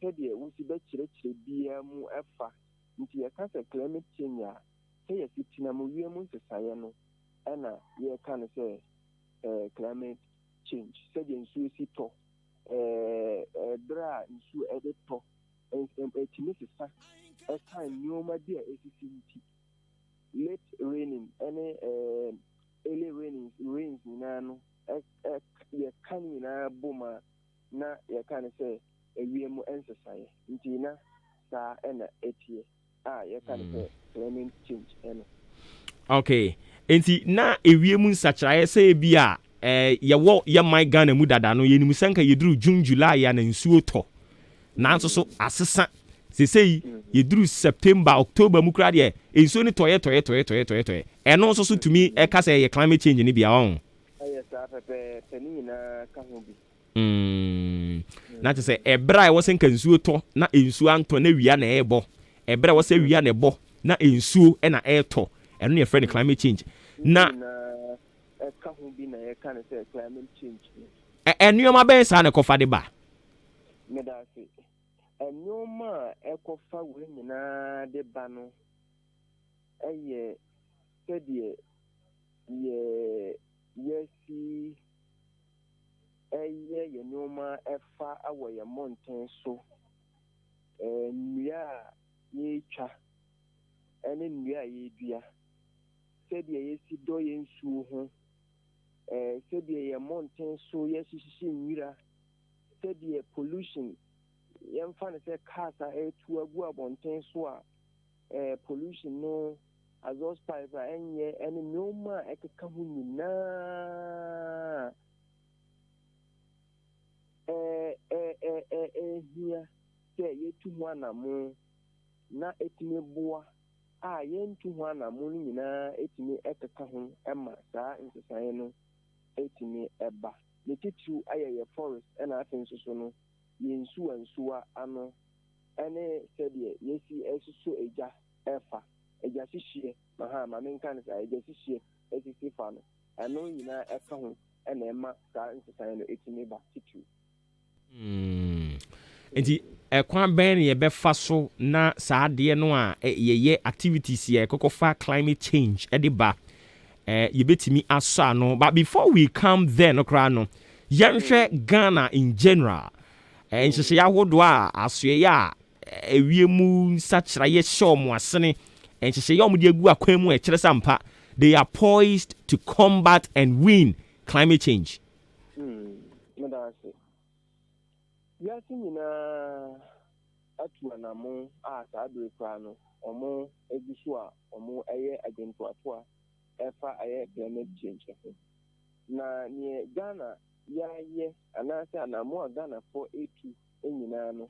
sede wusi be chire bia mu efa nti ye ka se climate change a se ye fitina mu wiemu nsesaye no ana ye ka ne se climate change sede nsu si to dra nsu ede to etimi sesa esa nyoma dia esisi nti late raining any early rains na no ye kan na boma na ye kan se ewiemu ensesaye nti na sa ena etie ye kan se climate change eno okay enti na ewiemu nsacharaye se bia ye my Ghana mu dada no yenimu sanka yeduru June July ya na nsuo to nanso so asesa sesei yeduru September October mu kra de ensuo ni toye eno so tumi ka se ye climate change ni bia on yes pepe tani na ka ho bi na se ebra wo sen kan nsuo to na ensuo anto na wia na ebo ebra wo se wia na ebo na ensuo na eto eno ne friend climate change na ka ho bi na ye kan se climate change enuoma ben sa na kofa de ba medasi enyoma ekofa we nyina de ba no eye sedie yesi eye yenyoma efa awo ye mountain so nnua ye twa ene nnua ye dua sedie yesi do ye nsuo ho sedie ye mountain so yesi sisi nwira sedie pollution yemfa ne se kasa etu agu abonten so a pollution no exhaust pipe enye ene nyoma ekeka hu nyina hia se yetu hu anamu na etime boa yentu hu anamu nyina etime ekeka hu ema saa nsesaye no etime eba ne titu ayeye forest ena afenso so no yensuwa ano ene sedie yesi esuso eja efa eja hihie ma menka ne sa eja hihie esisi fa no eno nyina eka ho ena ema saa nsesan no etimi ba titu enti ekwan ben ye befa so na saa de no a yeye activities ye kokofa climate change e de ba ye betimi asa no but before we come there no kra no yenhwe Ghana in general nhyehyɛ ahodoɔ a asoɛyɛ a ewie mu nsakyerɛyɛ hyɛ ɔmo asene nhyehyɛ ɔmo de agu akwan mu ɛkyerɛ sɛ ampa they are poised to combat and win climate change. Yasi nyinaa atu anamo a saa bere kora no ɔmo egu so a ɔmo ɛyɛ agyentoato a ɛfa ɛyɛ climate change ho. Na neɛ Ghana yɛayɛ anaasɛ anamo a Ghana fo etu nyinaa no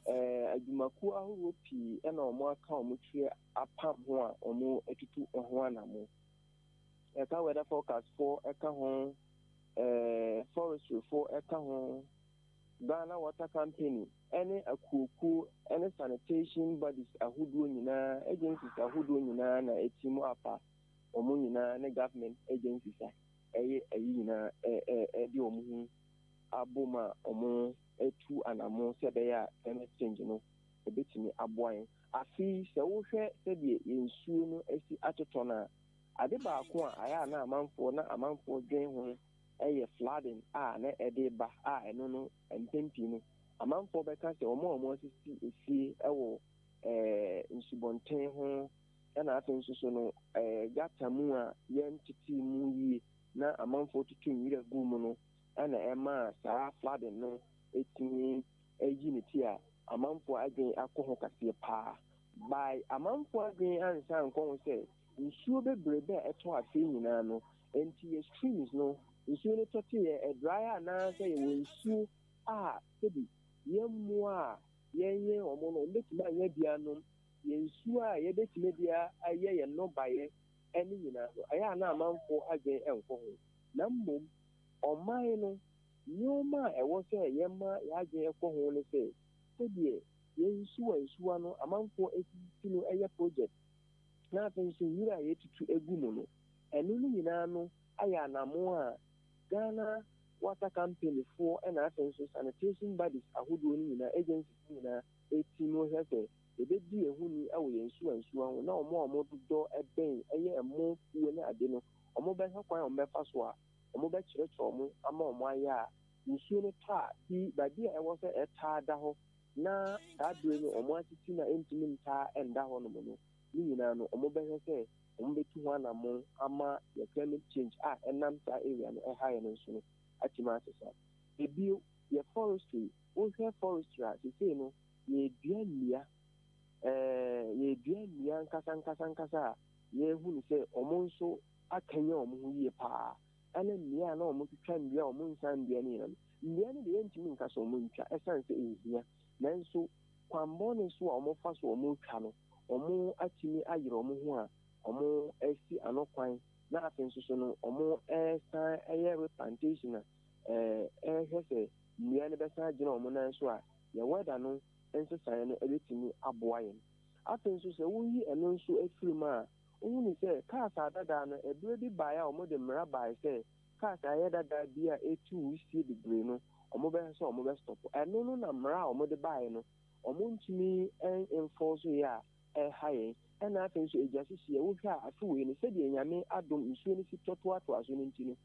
adwumakuo ahorow pii ɛna ɔmo aka ɔmo tiri apam ho a ɔmo atutu ho anamo. Ɛka weather forecast for ɛka ho forestry for ɛka ho Ghana Water Company, any akuku, any sanitation bodies, ahodoɔ nyinaa, agencies ahodoɔ nyinaa na etimu apa, ɔmo nyinaa ne government agencies ɛyɛ ɛyi nyinaa ɛde ɔmo ho aboma ɔmo etu anamo sɛ bɛyɛ a climate change no ebetumi aboa yɛn. Afi sɛ wohwɛ sɛdeɛ nsuo no esi atotɔ na ade baako a ayɛ na amanfoɔ dwen ho ɛyɛ flooding a na ɛde ba a ɛno no mpempi no amanfoɔ bɛka sɛ ɔmo asisi efie ɛwɔ nsubɔnten ho ɛna afei nso so no gata mu a yɛntete mu yie na amanfoɔ tutu nwura gu mu no ɛna ɛma saa flooding no etumi ɛyi ne ti a amanfoɔ adwen akɔ ho kaseɛ paa by amanfoɔ adwen ansa nkɔ ho sɛ nsuo bebrebe a ɛtɔ afei nyinaa no enti streams no nsuo no tɔte yɛ ɛdry anaasɛ yɛwɔ nsuo a sɛbi yɛmmoa a yɛnyɛ ɔmo no ɔmbɛtumi anyɛ bia nom yɛnsuo a yɛbɛtumi bia ayɛ yɛ nnɔbaeɛ ɛne nyinaa no ɛyɛ a na amanfoɔ adwen ɛnkɔ ho na mmom ɔman no nneɛma a ɛwɔ sɛ yɛma yɛadwen ɛkɔ ho no sɛ sɛdeɛ yɛnsuwa no amanfoɔ esisi no ɛyɛ project na afei nso nwura a yɛtutu egu mu no ɛno no nyinaa no ayɛ anamo a Ghana Water Company for and after sanitation bodies ahodoɔ no nyinaa agencies nyinaa eti no hwɛ sɛ ebedi ehuni ɛwɔ yɛn nsuwa ho na ɔmo dodɔ ɛbɛn ɛyɛ ɛmo fuo ne ade no ɔmo bɛhwɛ kwan a ɔmo bɛfa so a ɔmo bɛkyerɛkyerɛ ɔmo ama ɔmo ayɛ a nsuo no taa ti baabi a ɛwɔ sɛ ɛtaa da hɔ na saa bere no ɔmo asisi na ntumi ntaa ɛnda hɔ nom no ne nyinaa no ɔmo bɛhwɛ sɛ ɔmo bɛtu ho anamo ama yɛ climate change a ɛnam saa area no ɛha yɛ no nso no atumi asesa ebi yɛ forestry wohwɛ forestry a sesei no yɛdua nnua nkasa a yɛhu ne sɛ ɔmo nso akanya ɔmo ho yie paa ɛne nnua na ɔmo twitwa nnua ɔmo nsa nnua ne nyinaa nnua no deɛ yɛntumi nka sɛ ɔmo ntwa ɛsan sɛ ɛhia nanso kwambɔ ne so a ɔmo fa so ɔmo twa no ɔmo atumi ayerɛ ɔmo ho a ɔmo asi ano kwan na afei nso so no ɔmo ɛsan ɛyɛ replantation a ɛhwɛ sɛ nnua no bɛsan agyina ɔmo nan so a yɛ weather no nsesan no ɛbɛtumi aboa yɛn afei nso sɛ woyi ɛno nso afiri mu a wohu ne sɛ cars adada no ɛberɛ bi baeɛ a ɔmo de mmara baeɛ sɛ cars ayɛ dada bi a ɛtu wusie bebree no ɔmo bɛhwɛ sɛ ɔmo bɛstop ɛno no na mmara a ɔmo de baeɛ no ɔmo ntumi ɛnfɔ so yɛ a ɛha yɛn ɛna afei nso agya sisi wohwɛ a afe wei no sɛdeɛ nyame adom nsuo no si tɔtoatoa so no nti no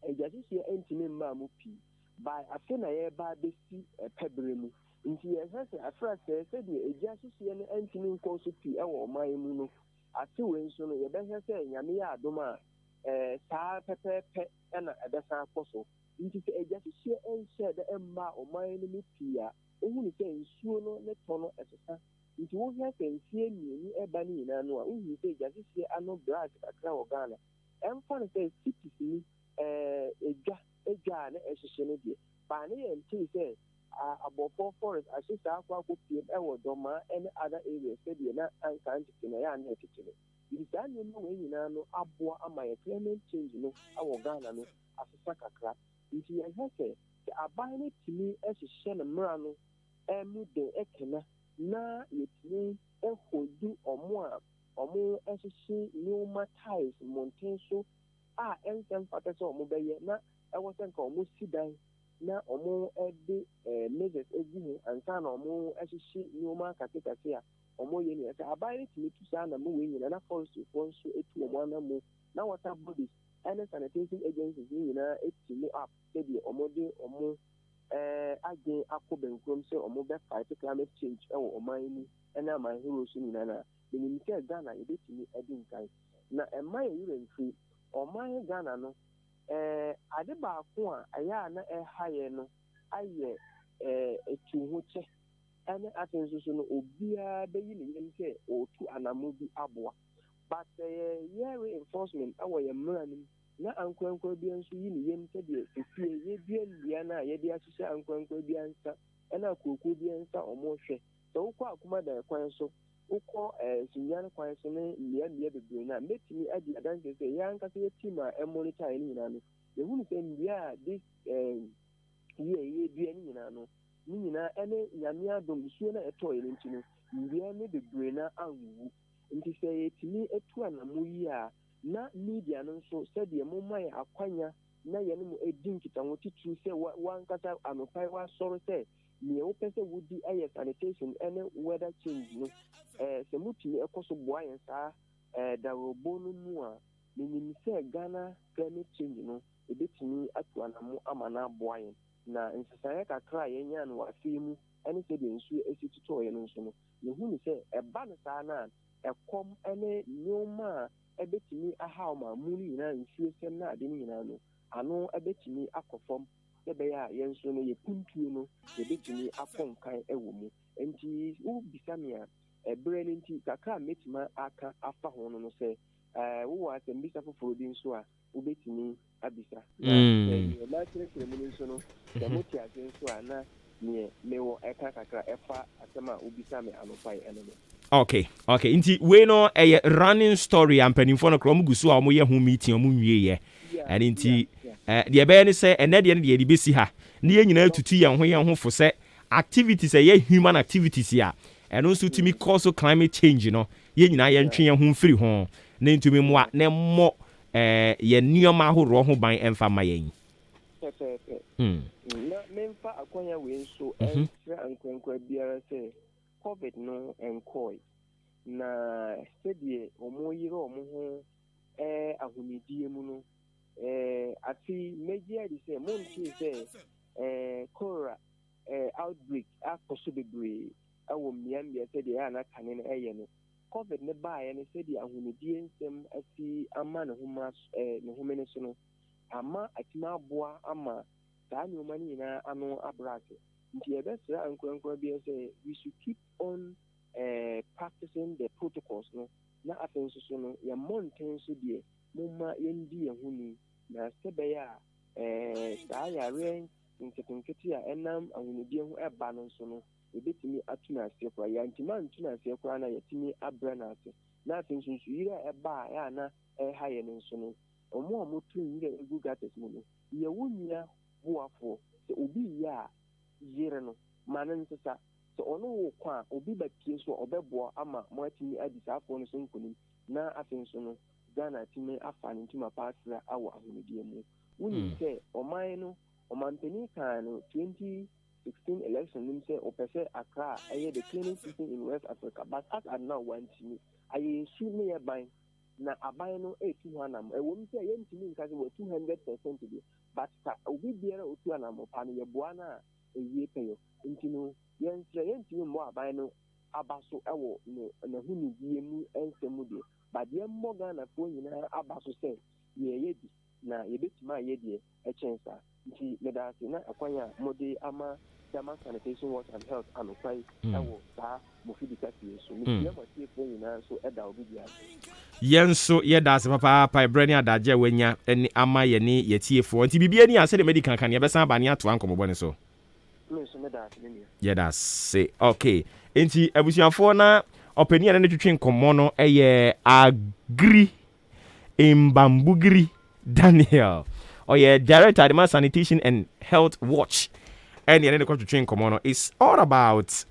agya sisi ɛntumi mmaa mu pii by afe na yɛba bɛsi ɛpɛberɛ mu nti yɛhwɛ sɛ afra sɛ sɛdeɛ agya sisi no ɛntumi nkɔ so pii ɛwɔ ɔman mu no afe wei nso no yɛbɛhwɛ sɛ nyame yɛ adom a saa pɛpɛɛpɛ ɛna ɛbɛsan akɔ so nti sɛ agya sisi ɛnhyɛ dɛ ɛmma ɔman no mu pii a wohu ne sɛ nsuo no ne tɔ no ɛsesa nti wohwɛ sɛ nsie mmienu ɛba no nyinaa no a wohu sɛ agyasesie ano brad kakra wɔ Ghana ɛmfa no sɛ cities ni edwa a na ɛhyehyɛ no deɛ baa ne yɛ ntee sɛ abɔfo forest ahye saa akɔpiem ɛwɔ dɔmaa ɛne other areas sɛdeɛ na anka ntete no ɛyɛ a na ɛtete no nti saa nneɛma wɔ nyinaa no aboa ama yɛ climate change no ɛwɔ Ghana no asesa kakra nti yɛhwɛ sɛ aban no tumi ɛhyehyɛ no mmara no ɛmu den ɛkena na yɛtumi ɛhɔdu ɔmo a ɔmo ɛhyehyɛ nneɛma tiles mmɔnten so a ɛnsɛm fata sɛ ɔmo bɛyɛ na ɛwɔ sɛ nka ɔmo si dan na ɔmo ɛde measures egu ho ansa na ɔmo ɛhyehyɛ nneɛma kasekase a ɔmo yɛ nyina sɛ aban no tumi tu saa anamo wei nyina na forestryfoɔ nso etu ɔmo anamo na water bodies ɛne sanitation agencies ne nyinaa etu mu up sɛdeɛ ɔmo de ɔmo again akɔbɛn kurom sɛ ɔmo bɛfight climate change ɛwɔ ɔman mu ɛna aman hero so nyinaa na menim sɛ Ghana yɛbɛtumi adi nkan na ɛma yɛ yɛrɛ mfiri ɔman Ghana no ade baako a ɛyɛ a na ɛha yɛ no ayɛ etu ho kyɛ ɛne aten nso no obiara bɛyi ne yam sɛ ɔtu anamo bi aboa but yɛ reinforcement ɛwɔ yɛ mmara no na ankorankora bi nso yi ne yam sɛdeɛ efie yɛdua nnua no a yɛde ahyehyɛ ankorankora bi ansa ɛna akuokuo bi ansa ɔmo hwɛ sɛ wokɔ akoma da kwan so wokɔ sunya no kwan so ne nnua bebree no a mɛtumi adi adanse sɛ yɛn ankasa yɛ team a ɛmonitor yɛ no nyinaa no yɛhunu sɛ nnua a this yɛdua no nyinaa no ne nyinaa ɛne nyame adom nsuo no a ɛtɔɔ yɛ no nti no nnua no bebree no anwuwu nti sɛ yɛtumi atu anamo yi a na media no nso sɛdeɛ momma yɛ akwanya na yɛne mu ɛdi nkitaho titiri sɛ wankasa anopae wasɔre sɛ nea wopɛ sɛ wodi ɛyɛ sanitation ɛne weather change no sɛ mutumi ɛkɔ so boa yɛn saa darobo no mu a menim sɛ Ghana climate change no ɛbɛtumi atu anamo ama no aboa yɛn na nsesaeɛ kakra a yɛnya no wafei mu ɛne sɛdeɛ nsuo ɛsi tutɔɔ yɛ no nso no yɛhunu sɛ ɛba no saa no a ɛkɔm ɛne nneɛma a ɛbɛtumi ahaw ma mu no nyinaa nsuo sɛm no ade no nyinaa no ano ɛbɛtumi akɔ fam sɛ ɛbɛyɛ a yɛn nso no yɛpuntuo no yɛbɛtumi akɔ nkan ɛwɔ mu nti wobisa me a ɛberɛ no nti kakra a mɛtumi aka afa ho no no sɛ wowɔ asɛm bisa foforɔ bi nso a wobɛtumi abisa na kyerɛkyerɛ mu no nso no sɛ mote ase nso a na neɛ mewɔ ɛka kakra ɛfa asɛm a wobisa me anopae ɛno no Okay. Inti we no a running story and penny for no chrome gusu or moya who meeting or moon ye. And inti the abene say and at the end of the BC ha. Near you know to tea and where home for set activities a human activities here. And also to me cause of climate change, you know. Ye na yen train home free home. Name to me what ne more ye near my whole roho by and for my yen. Memfa akwanya we so extra and biara say COVID no enkoi na sɛdeɛ ɔmo yire ɔmo ho ahomedie mu no ati megia di sɛ monti sɛ cholera outbreak akɔso bebree ɛwɔ mmeammea sɛdeɛ ana kane no ɛyɛ no COVID ne baeɛ no sɛdeɛ ahomedie nsɛm asi ama ne homa ne so no ama atumi aboa ama saa nneɛma no nyinaa ano abrake nti yɛbɛsrɛ ankorankora bi sɛ we should keep on practicing the protocols no na afei nso so no yɛmmɔ ntɛn so deɛ momma yɛndi yɛn ho ni na sɛ bɛyɛ a saa yareɛ nketenkete a ɛnam ahomedie ho ɛba no nso no yɛbɛtumi atu no aseɛ koraa yɛntumi antu no aseɛ koraa na yɛtumi abrɛ no ase na afei nso nso yire a ɛba a ɛa na ɛha yɛ no nso no ɔmo a moto yire egu gutters mu no yɛwɔ nnua boafoɔ sɛ obi yie a yere no ma no nsesa sɛ ɔno wo kwa obi bapie so ɔbɛboa ama mo atumi adi saa afɔ no so nkonim na afei nso no Ghana atumi afa ne ntoma paasra awɔ ahomedie mu wonim sɛ ɔman no ɔmampanin kan no 2016 election nim sɛ ɔpɛ sɛ Accra ɛyɛ the cleanest city in West Africa but as at now wantumi ayɛ su ne yɛ ban na aban no ɛtu ho anam ɛwɔ mu sɛ yɛntumi nka sɛ wɔ 200% bi but obi biara otu anam pa no yɛboa no a ɛwie pɛyɛ nti no yɛntumi mmɔ aban no aba so ɛwɔ n'ahomedie mu nsɛm mu deɛ but yɛmmɔ Ghanafoɔ nyinaa aba so sɛ yɛyɛ di na yɛbɛtumi ayɛ deɛ ɛkyɛn saa nti meda ase na akwan a mode ama Dama Sanitation Water and Health anopai ɛwɔ saa mofidika fie so metia matiefoɔ nyinaa nso ɛda obi bia yɛn nso yɛda ase papaapa ɛberɛ ne adagye a wanya ne ama yɛne yɛtiefoɔ nti bibia ni a sɛde madi kankan yɛbɛsan ba ne atoa nkɔmmɔbɔ ne so yɛda ase okay nti abusuafoɔ na ɔpani a ne twetwe nkɔmmɔ no ɛyɛ Agri Mbambugiri Daniel ɔyɛ Director Dama Sanitation and Health Watch and the twetwe nkɔmmɔ no is all about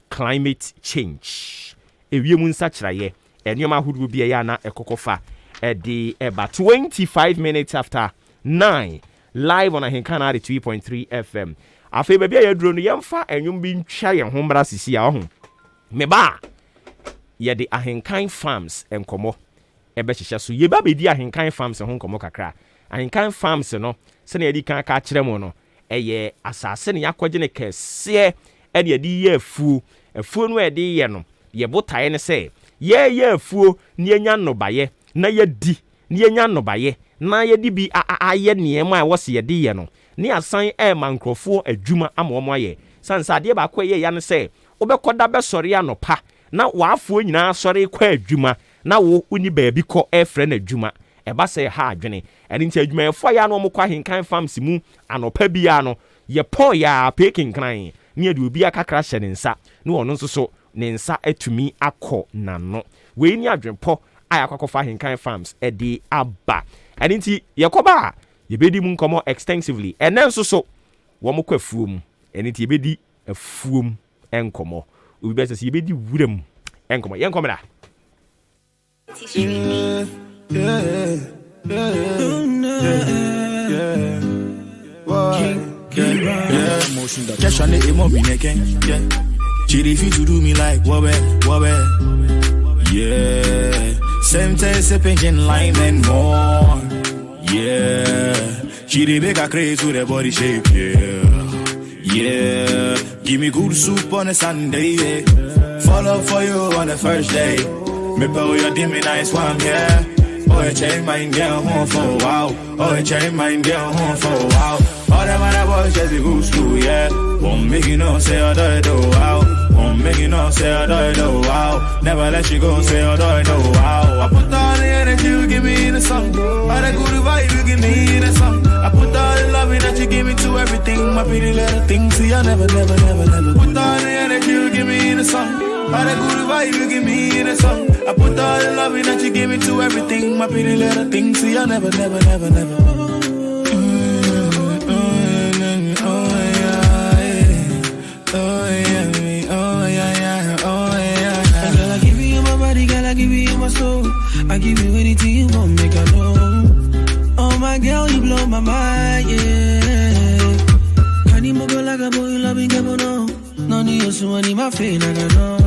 climate change ewie mu nsakyerɛyɛ ɛnneɛma ahodoɔ bi ɛyɛ ana ɛkɔkɔfa ɛde ɛba 25 minutes after 9 live on Ahenkana 3.3 FM afei baabi a yɛduro no yɛmfa ɛnwom bi ntwa yɛn ho mmara sisi a ɔho meba yɛde Ahenkan Farms nkɔmmɔ ɛbɛhyehyɛ so yɛba bɛdi Ahenkan Farms ho nkɔmmɔ kakra Ahenkan Farms no sɛnea yɛdi kan ka kyerɛ mu no ɛyɛ asase ne yakɔgye ne kɛseɛ ɛde adi yɛ afuo no ɛde yɛ no yɛ botae ne sɛ yɛ afuo ne yɛnya nnobaeɛ na yɛdi ne yɛnya nnobaeɛ na yɛde bi ayɛ nneɛma a ɛwɔ se yɛde yɛ no ne asan ɛma nkurɔfoɔ adwuma ama wɔn ayɛ sansa adeɛ baako ɛyɛ ya ne sɛ wobɛkɔda bɛsɔre anɔpa na waafoɔ nyinaa sɔre kɔ adwuma na wo uni baabi kɔ ɛfrɛ no adwuma ɛba sɛ ha adwene ɛne nti adwumayɛfoɔ yɛ no ɔmokɔ ahenkan farms mu anɔpa biara no yɛpɔn yɛ pekinkran ne yɛde obi akakra hyɛ ne nsa ne ɔno nso so ne nsa atumi akɔ n'ano wei ni adwenpɔ a yɛakɔkɔfa ahenkan farms ɛde aba ɛne nti yɛkɔba a yɛbɛdi mu nkɔmmɔ extensively ɛnɛ nso so wɔn kɔ afuom ɛne nti yɛbɛdi afuom nkɔmmɔ obi bɛ sɛ sɛ yɛbɛdi wuram nkɔmmɔ yɛnkɔmmɔ da Chidi fit to do me like wobbe. Yeah, same taste sipping lime and more. Yeah, Chidi make a craze with a body shape. Yeah, give me good soup on a Sunday. Yeah. Follow for you on the first day. Me pay your dimmy nice one, yeah. Oh, I change mine, get home for a while. Oh, I change mine, get home for a while. All them other boys just be good school, yeah. Won't make you know, say I do it, wow. Won't make you know, say I do it, wow. Never let you go, say I do it, wow. I put all the energy you give me the song. All the good vibe you give me the song. I put all the loving that you give me to everything. My pretty little things, see I never. Put all the energy you give me the song. All the good vibe you give me the song. I put all the loving that you give me to everything. My pretty little things, see I never. I give you my soul. I give you anything you want, make I know. Oh my girl, you blow my mind, yeah. Can you move like a boy, loving a bono? No need you, so I need my face, I don't know.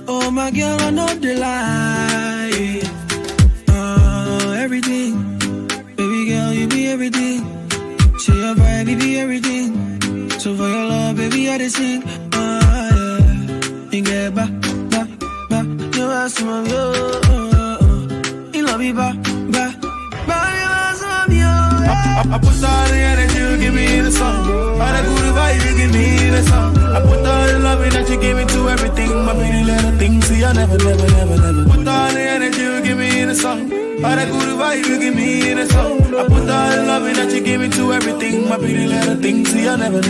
Oh my girl, I know the lie. Everything, baby girl, you be everything. Say your vibe, you be everything. So for your love, baby, I just sing. Yeah. You get back. You ask me, you love me, ba. I put all the energy you give me the song. All the good vibe you give me the song. I put all the loving that you give me to everything. My pretty little things, see I never. Put all the energy you give me the song. All the good vibe you give me the song. I put all the loving that you give me to everything. My pretty little things, see I never.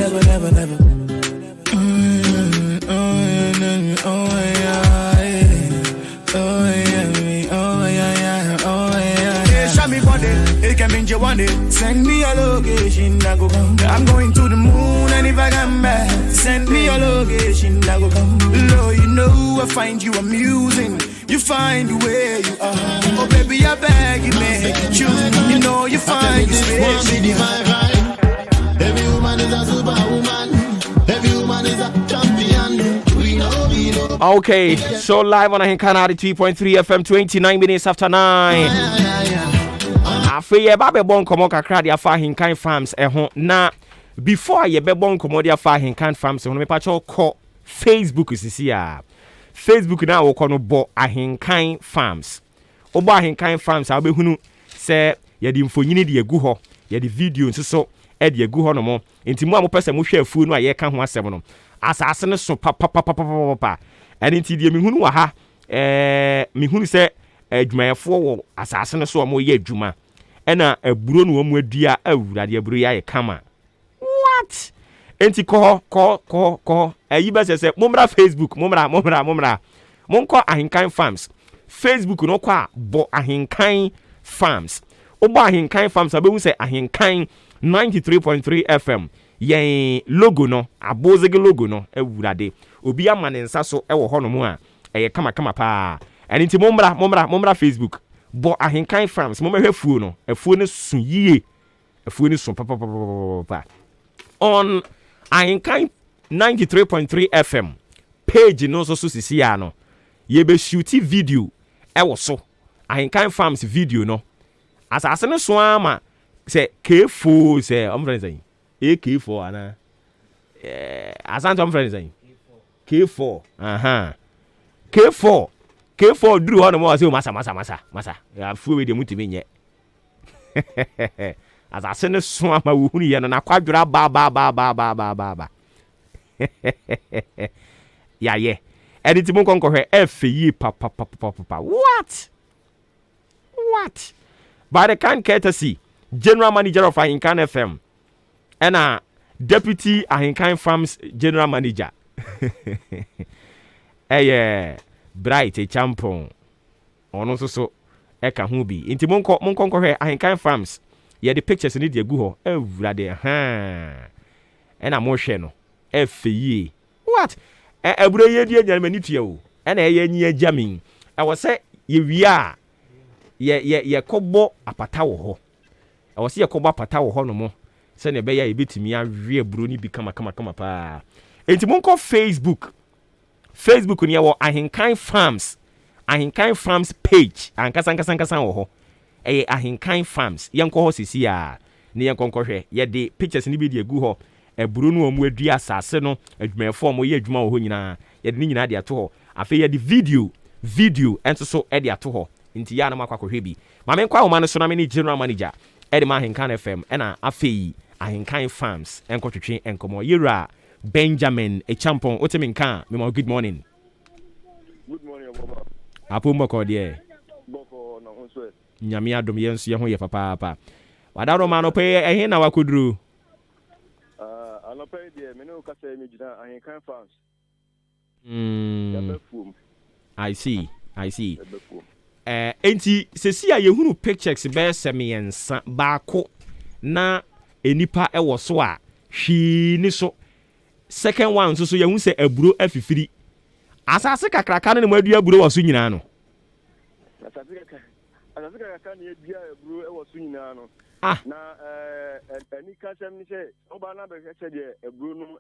It can be one day. Send me a location, I go come. I'm going to the moon, and if I come back, send me a location, I go come. Lord, you know I find you amusing. You find where you are. Oh baby, I beg you, make you choose. You know you find your space. Every woman is a superwoman. Every woman is a champion. We know. Okay, so live on Ahenkan 3.3 FM, 29 minutes after 9. After ye ba be bon komo kakra dia fa Ahenkan farms ho na before ye be bon komo dia fa Ahenkan farms ho me pa cho call Facebook sisi a Facebook na wo kono bo Ahenkan farms obo Ahenkan farms a be hunu se ye di mfonyini de egu ho ye di video nso e de egu ho no mo enti mu a mo pese mo hwe afuo no a ye ka ho asem no asase ne so pa eni enti de me hunu wa ha me hunu se adwumayefo wo asase ne so mo ye adwuma ena aburo no mu adua awurade aburo ya ye kama what enti ko ayi ba se momra Facebook momra monko Ahenkan farms Facebook no kwa bo Ahenkan farms obo Ahenkan farms abehu se Ahenkan 93.3 FM yen logo no abozege logo no awurade obi amane nsa so ewo ho no mu a eye kama pa enti momra Facebook bo Ahenkan farms mo mehwe fuo no afuo ne su yie afuo ne su pa on Ahenkan 93.3 FM page no so sisi ya no ye be shoot video ewo so Ahenkan farms video no asase ne so ama se kefo se omfren say AK4 ana asantom friends saying K4 K4 duru hono mo say masa ya fu we de mutimi nye asase ne so ama wo hunu ye no na kwadwura ba ya ye edit mo konkohwe efe papa what by the kind courtesy general manager of Ahinkan FM and deputy Ahinkan Farms general manager bright a champion ono so eka ho bi inti mon konkohwe Ahinkan Farms ye the pictures ni de gu ho ewurade and mo hwe no efe what ebure ye die nyama ni tua o na ye nyi ajamin e wo se ye wia ye kobo apata wo ho e wo se ye kobo apata wo ho no mo se ne be ya ebetimi awe eburo ni bi kama pa enti mon ko Facebook ni ye wo Ahinkan Farms page ankasa wo ho Ahinkan Farms yen ko ho sisi a ne yen konkohwe ye de pictures ni bi de gu ho eburu no omu adua asase no adwumefo mo ye adwuma wo ho nyina ye de nyina de ato ho afi ye de video enso so e de ato ho nti ya na makwakohwe bi ma me kwa wo ma no so na me ni general manager e de ma Ahinkan FM e na afi Ahinkan Farms enkotwetwe enkomo yera Benjamin a champion oteminka me ma good morning Obuoba apo mboko de boko na onso nyame adom ye nso ye ho ye papa wadaro ma no pe ehe na wakoduru anɔpɛ deɛ me ne wo kasa me gyina Ahinkan Farms. I see. Enti sesi a yehunu pictures be semiensa baako na enipa ewo so a hwi ni so. Second one so yehu se aburo afifiri. Asase kakraka ne mo adua aburo wo so nyina no. Asase kakraka ne adua aburo ewo so nyina no. Na any kasem ni se oba na be se de ebru no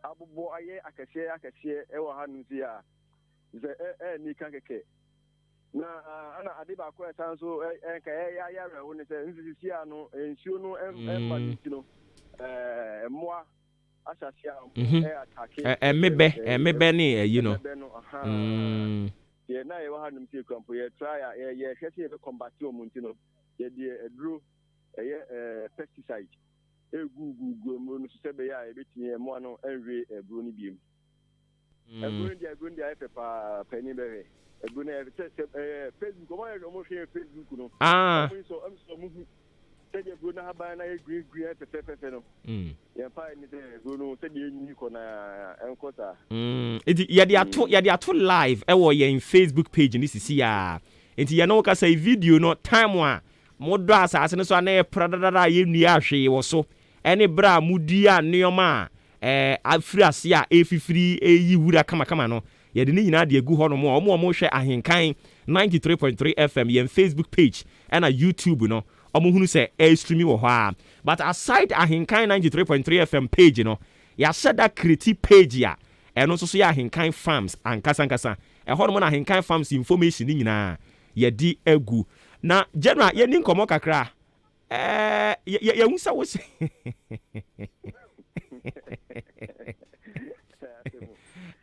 abobo aye akese e wo hanu si a ze ni kakeke na ana ade ba ko etan so ka ya rewo ni se nsisi a no ensuo no empaniti no moa asasia atake mebe ni you know ye na ye wo hanu si kwampo ye try ye hwese ye be combat omunti no ye de edru pesticide egugu mo no se be ya ebetini mo no enwe ebro ni biem ebro ndi pepa pani be ebro na Facebook mo share Facebook no so mo se de ebro na haba na green pepe no ye pa ni de ebro no se de enyi ko na enkota ye de ato live e wo ye in Facebook page ni sisi ya enti ye no ka say video no time a modo asase ne so na pradadada ye nua ahwe wo so ene bra mudi a neoma afiri ase a efifiri eyi wura kama no ye de ni nyina de egu ho no mo hwe Ahinkan 93.3 FM ye Facebook page and YouTube no omo hunu se stream wo ho a but aside Ahinkan 93.3 FM page no ya sheda create page ya eno so ya Ahinkan Farms ankasa e ho no mo na Ahinkan Farms information ni nyina ye di egu na general ye ni nkomo kakra ye hunsa wo se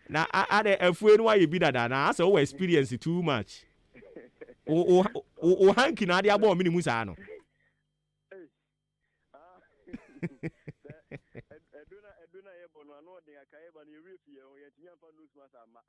na ade afue no aye bi dada na asa wo experience too much o hanki na ade abo mini musa no eduna ye bono ano de akaye ba ne refi ye o ye tinya fa nose mask ama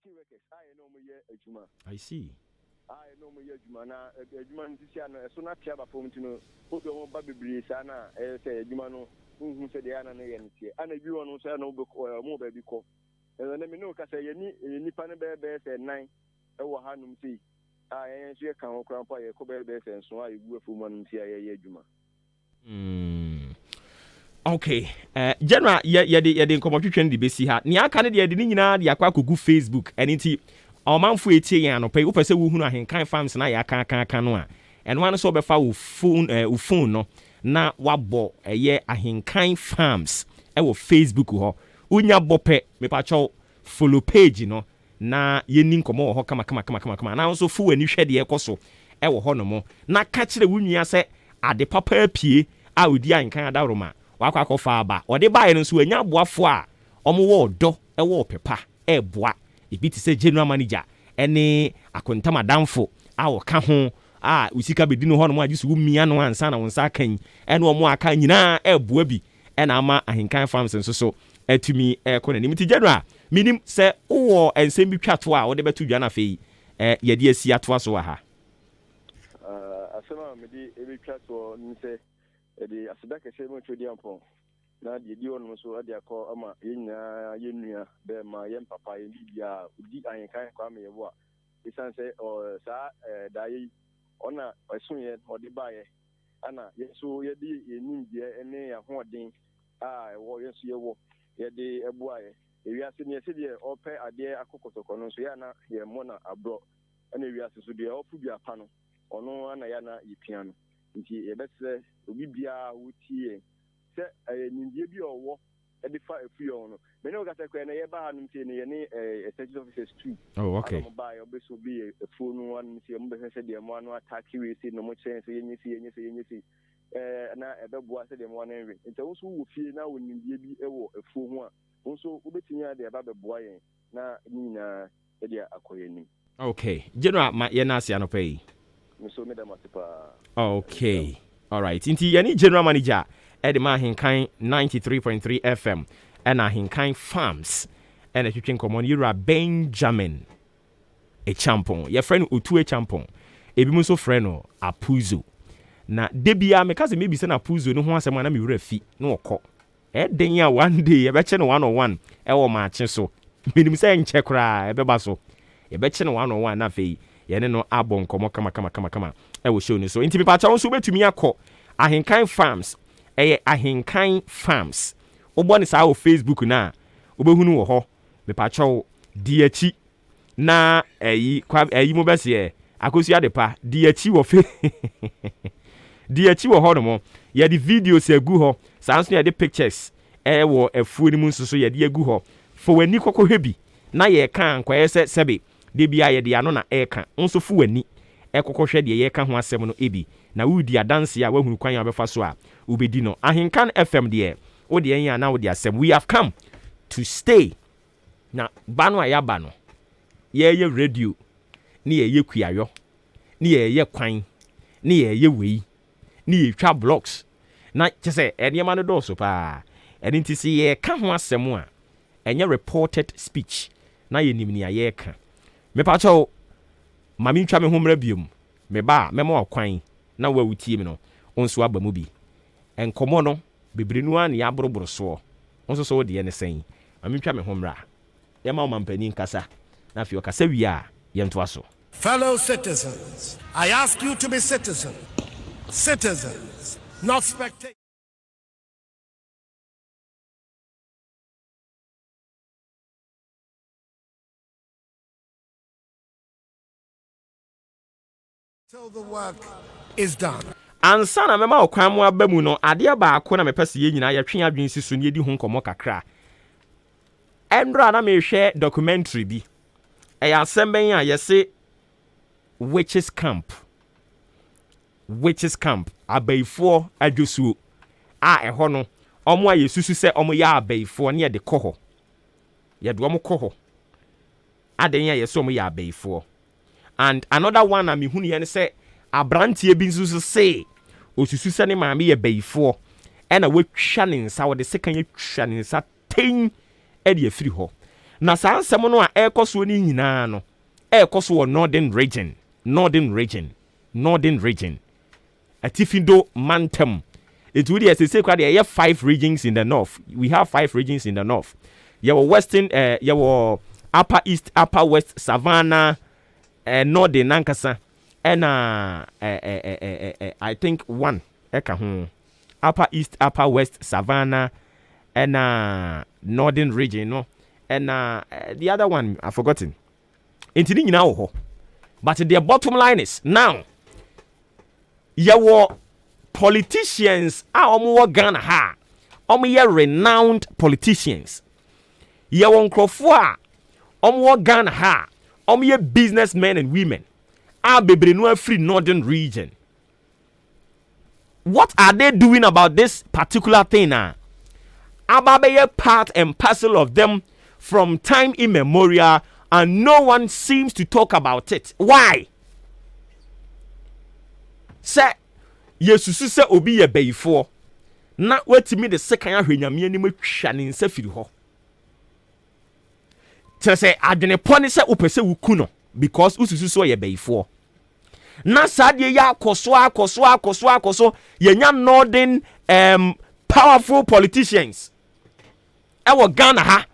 factory workers no mo ye adwuma. I see. No mo ye adwuma na adwuma ntisi ano so na tia ba fom tino obi mo ba bebre sa na say adwuma no hu se de ana na ye ntie ana bi wono so na mo ba bi ko na me no ka say ye ni pa ne be say 9 wo hanum ti yen so ye kan ho kran pa ye ko be say so a egu afu manum ti ye adwuma. Okay. General ye nkomo twetwe de besi ha. Ni aka ne de ni nyina de akwa kogu Facebook eniti omanfo etie yan no pe wo pese wo hunu ahenkan farms na ya kan no a. Eno an so be fa wo phone no na wabọ eye ahenkan farms wo Facebook ho. Unya bope me pa cho follow page no na yeni nkomo ho kama na so fu ani hwede ekoso wo ho no mo na ka kire wunua se ade papa apie a odi ahenkan adaroma wakwa kofa aba ode bae no so anya boafo a omo wo do wo pepa boa ebi ti se general manager ene akonta damfo a wo ka ho a usika bedi no ho no agisu mia no ansa na wonsa kan ene omo aka nyina boa bi ena ama ahenkan farms nso so atumi kona nim ti general minim se wo ensem bi twato a wo de betu dwa na fei ye de asi ato so ha asema me di ebi twato ni se the Asabaka Semo Chodiampo. Now the Dion was so at the call Ama Yenya, be my young papa in India, Di I can't come here. It's answer or Sa Dai Ona or soon yet or the buyer. Anna, yes, so ye di in India and near Hoarding. Yes, you ye de a boy. If you are senior city or pay a dear Akokoto Konosuana, ye mona abroad. And if you are to the Opubia panel or no one Ayana piano. Nti ebese obi bia wutie se nindie bi owo e de fa afuo no me ne ogata kwa na ye ba hanum tie ne ye ne executive officers too. Oh, okay. Mo ba ye obeso bi afuo no wan tie mo be se de mo anu attack we see no mo chen se yenyisi na ebeboa se de mo wan enwe nti wo so wo fie na wo nindie bi ewo afuo ho a wo so obetimi ade ba beboa yen na nyina e de akoye ni. Okay, general ma ye na asia no pay. Okay. All right. Inti yani general manager Eddie Mahinkan 93.3 FM and Ahinkan Farms and a chicken common Yura Benjamin a champon. Your friend Utu a champon. Ebimuso freno a puzo. Na debia me kaze maybe send a puzo no one semana mi refi no ko. Denya one day a betchen 101 ewo match so. Minim say check ra ebeba so. E betchen 101 na fei. Yene no abon komo kama e wo show ni so inti mepa cha won so betumi akọ Ahenkan Farms Ahenkan Farms obo ni sa wo Facebook na obehunu wo ho mepa cha wo di achi na mo bese akosu ade pa di achi wo fe di achi wo ho no mo ye di videos egu ho sanso ye di pictures wo afuo ni mu nso so ye di egu ho fo wani kokko bi na ye kan kwaye sebe de bia ye de ano na eka nso fu wani ekokohwe de ye ka ho asem no ebi na wudi adanse a wahunu kwan abefa so a ubedi no Ahenkan FM de wo de yan na wo de asem we have come to stay na bano ayaba no ye radio ni ye kuayo ni ye kwan ni ye wei ni ye twa blocks na kyese enema no do so pa eni ntisi ye ka ho asem a enye reported speech na ye nimni aye ka me pa cho mami ntwa me homra biom me ba me mo kwan na wa wutie me no onso aba mu bi enkomo no bebrenu an ya boroboro so onso so de ne sen mami ntwa me homra ye ma mampani nkasa na fi okasa wi a ye nto aso. Fellow citizens, I ask you to be citizens, not spectators. Till the work is done. Ansana mema okwan mu abamu no ade ba ko na mepese ye nyina yetwe adwen si so ne edi hu nkomo kakra. Endra na me hwe documentary bi. Eya semben a yese witches camp abaifo adwosuo a eho no omo ayesusu se omo ya abaifo ne ye de koho ye de omo koho aden ya yese omo ya abaifo. And another one am hunu ye ne se abrantie bi nsusu se osusu se ne maame ye baifo e na watwa ne nsa wo de sekan ye twa ne nsa ten e de afiri ho na saa nsɛm no a ɛrekɔ so ni nyinaa no ɛrekɔ so wɔ northern region atifido mantam etu di ɛsɛ kwa de 5 regions in the north. We have 5 regions in the north. Yɛwɔ western yɛwɔ upper east, upper west, savannah, northern nankasa, and I think one upper east, upper west, savannah, and northern region, no, and the other one I've forgotten. Intini nyina but the bottom line is now yɛwɔ politicians a wɔwɔ Ghana ha wɔyɛ renowned politicians. Yɛwɔ nkurɔfoɔ a wɔwɔ Ghana ha wɔyɛ businessmen and women a bebree no afiri northern region. What are they doing about this particular thing now? Ababeye part and parcel of them from time immemorial, and no one seems to talk about it. Why? Say yesusu se obi ye before na watimi de second ahwenyame anim atwa ne nsa firi ho. Tere se adwene poni se opese wuku no because ususu so ye before. Na sadie ya akoso yenya northern powerful politicians ewo Ghana ha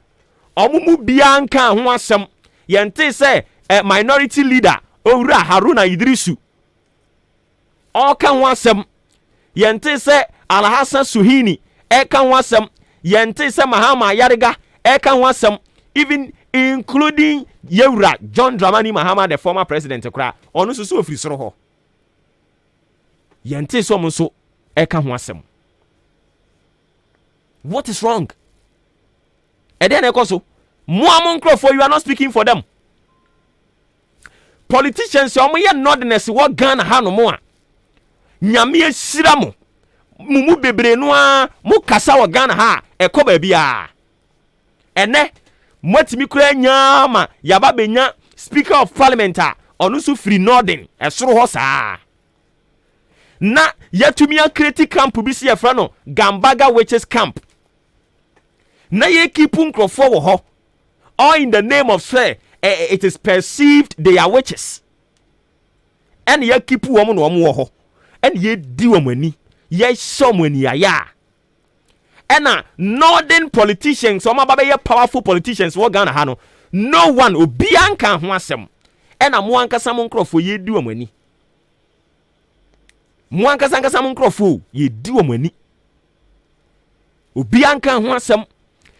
omumu bia nka ho asem yente se minority leader Owura Haruna Idrisu oka ho asem yente se Alhassan Suhini eka ho asem yente se Mahama Yariga eka ho asem, even including Yewura John Dramani Mahama, the former president kra onu so ofiri soro ho yente so mo so eka ho asem. What is wrong? And then also, you are not speaking for them. Politicians, you are not what Ghana ha no more. Nyame siramo. Mumu bebre noa mu kasa wa Ghana ha eko ba bia. Ene mwatimi kura nyama yaba benya speaker of parliament a onu so free northern esoro ho saa. Na yatumi create camp bi se yefra no Gambaga witches camp. Na ye keep nkrofo wo ho, or in the name of say it is perceived they are witches, and ye keep woman no wo ho, and ye di womani ye somani aya. And northern politicians, some abaye powerful politicians wo Ghana ha no one obi anka ho asem, and am wanka sam nkrofo ye di womani, mwanka sanka sam nkrofo ye di womani, obi anka ho asem.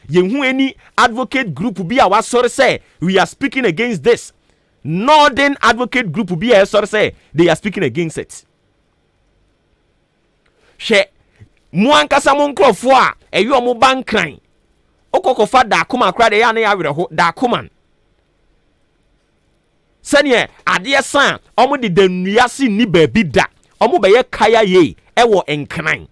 Yehu any advocate group be a wasore say we are speaking against this. Northern advocate group be a sorry say they are speaking against it. She mwankasa monkrofo a eyo mo bankran okokofa da kuma kra de ya na ya werho da kuma sane ade san omo de danua si ni baabi da omo be ye kaya ye ewo enkran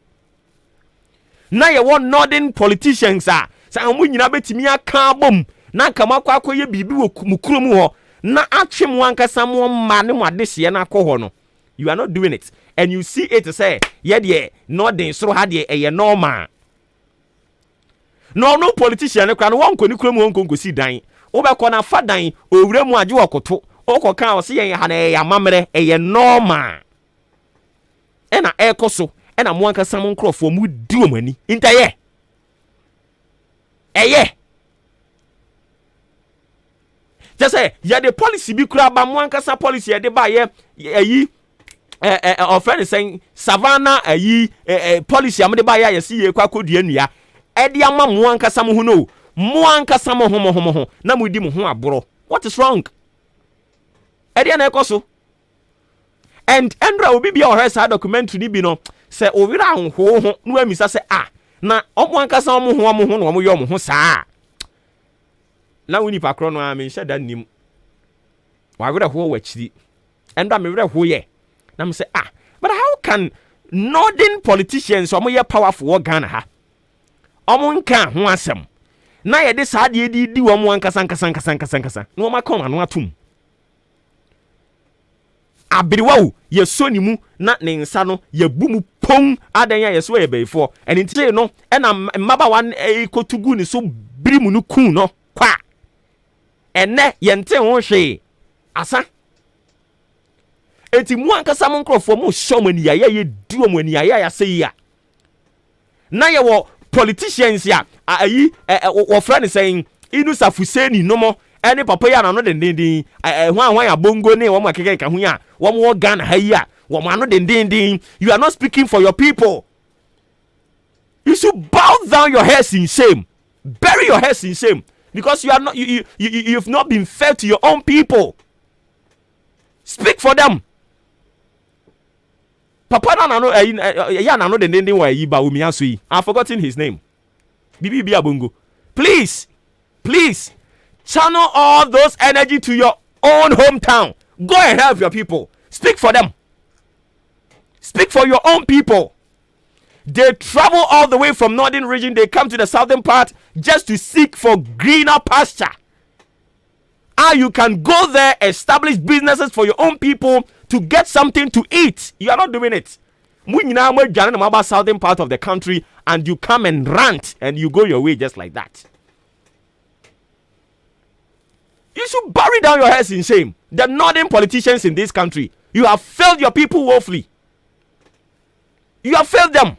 na ye wo northern politicians a sa amu nyina betimi aka bom na kama kwa ye bibi wo mukrom ho na atwem wankasa mo ma ne mo adehye na akọ no. You are not doing it, and you see it say ye de northern soro ha de eye normal. No politician ne kwa no won koni krom won konkosi dan wo be kọ na fa dan owure mu age wokoto okoka o se ye ha na ya mamre eye normal ena ekoso ena mo wankasa mo nkrofo mu di omani intaye eye just say ya the policy bi kura ba mwankasa policy de ba ye ayi offend saying savannah ayi policy am de ba ya si ye kwa kodua nua e de ama mwankasa mo hu no mwankasa mo ho na mudi mo ho aboro. What is wrong? E de na ekoso and Andra obi bia o sa documentary ni bi no say owira ho no amisa say na omwankasa mo ho no omo yo mo ho saa na woni pakro no a me hye da nim wa were ho wachiri enda me were ho ye na me say but how can northern politicians omo ye powerful wo Ghana ha omo nka ho asem na ye de saa de di wo mo ankasa no ma kom anu atum abiriwa ye so ni mu na ne nsa no ye bu mu pon adan ya ye so ye beifo eni ntie no e na mmaba wan ekotugu ni so biri mu no kun no kwa ene yente ho hwe asa enti mu ankasa mo nkrofo mo show mani ya ye duo mani ya say ya na ye wo politicians ya ayi wo friend saying inu safuseni no mo ene papa ya na no dendendin hwan ya bongo ne wo makeke ka hu ya wo mo Ghana ha ya wo mo ano dendendin. You are not speaking for your people. You should bow down your heads in shame. Bury your heads in shame because you are not you've not been fair to your own people. Speak for them. Papa na no ya na no dendendin wa yi ba omi aso yi. I've forgotten his name. Bibi Bia Bongo. Please channel all those energy to your own hometown. Go and help your people. Speak for them. Speak for your own people. They travel all the way from northern region. They come to the southern part just to seek for greener pasture. You can go there, establish businesses for your own people to get something to eat. You are not doing it. About southern part of the country, and you come and rant and you go your way just like that. You should bury down your heads in shame. The northern politicians in this country, you have failed your people woefully. You have failed them.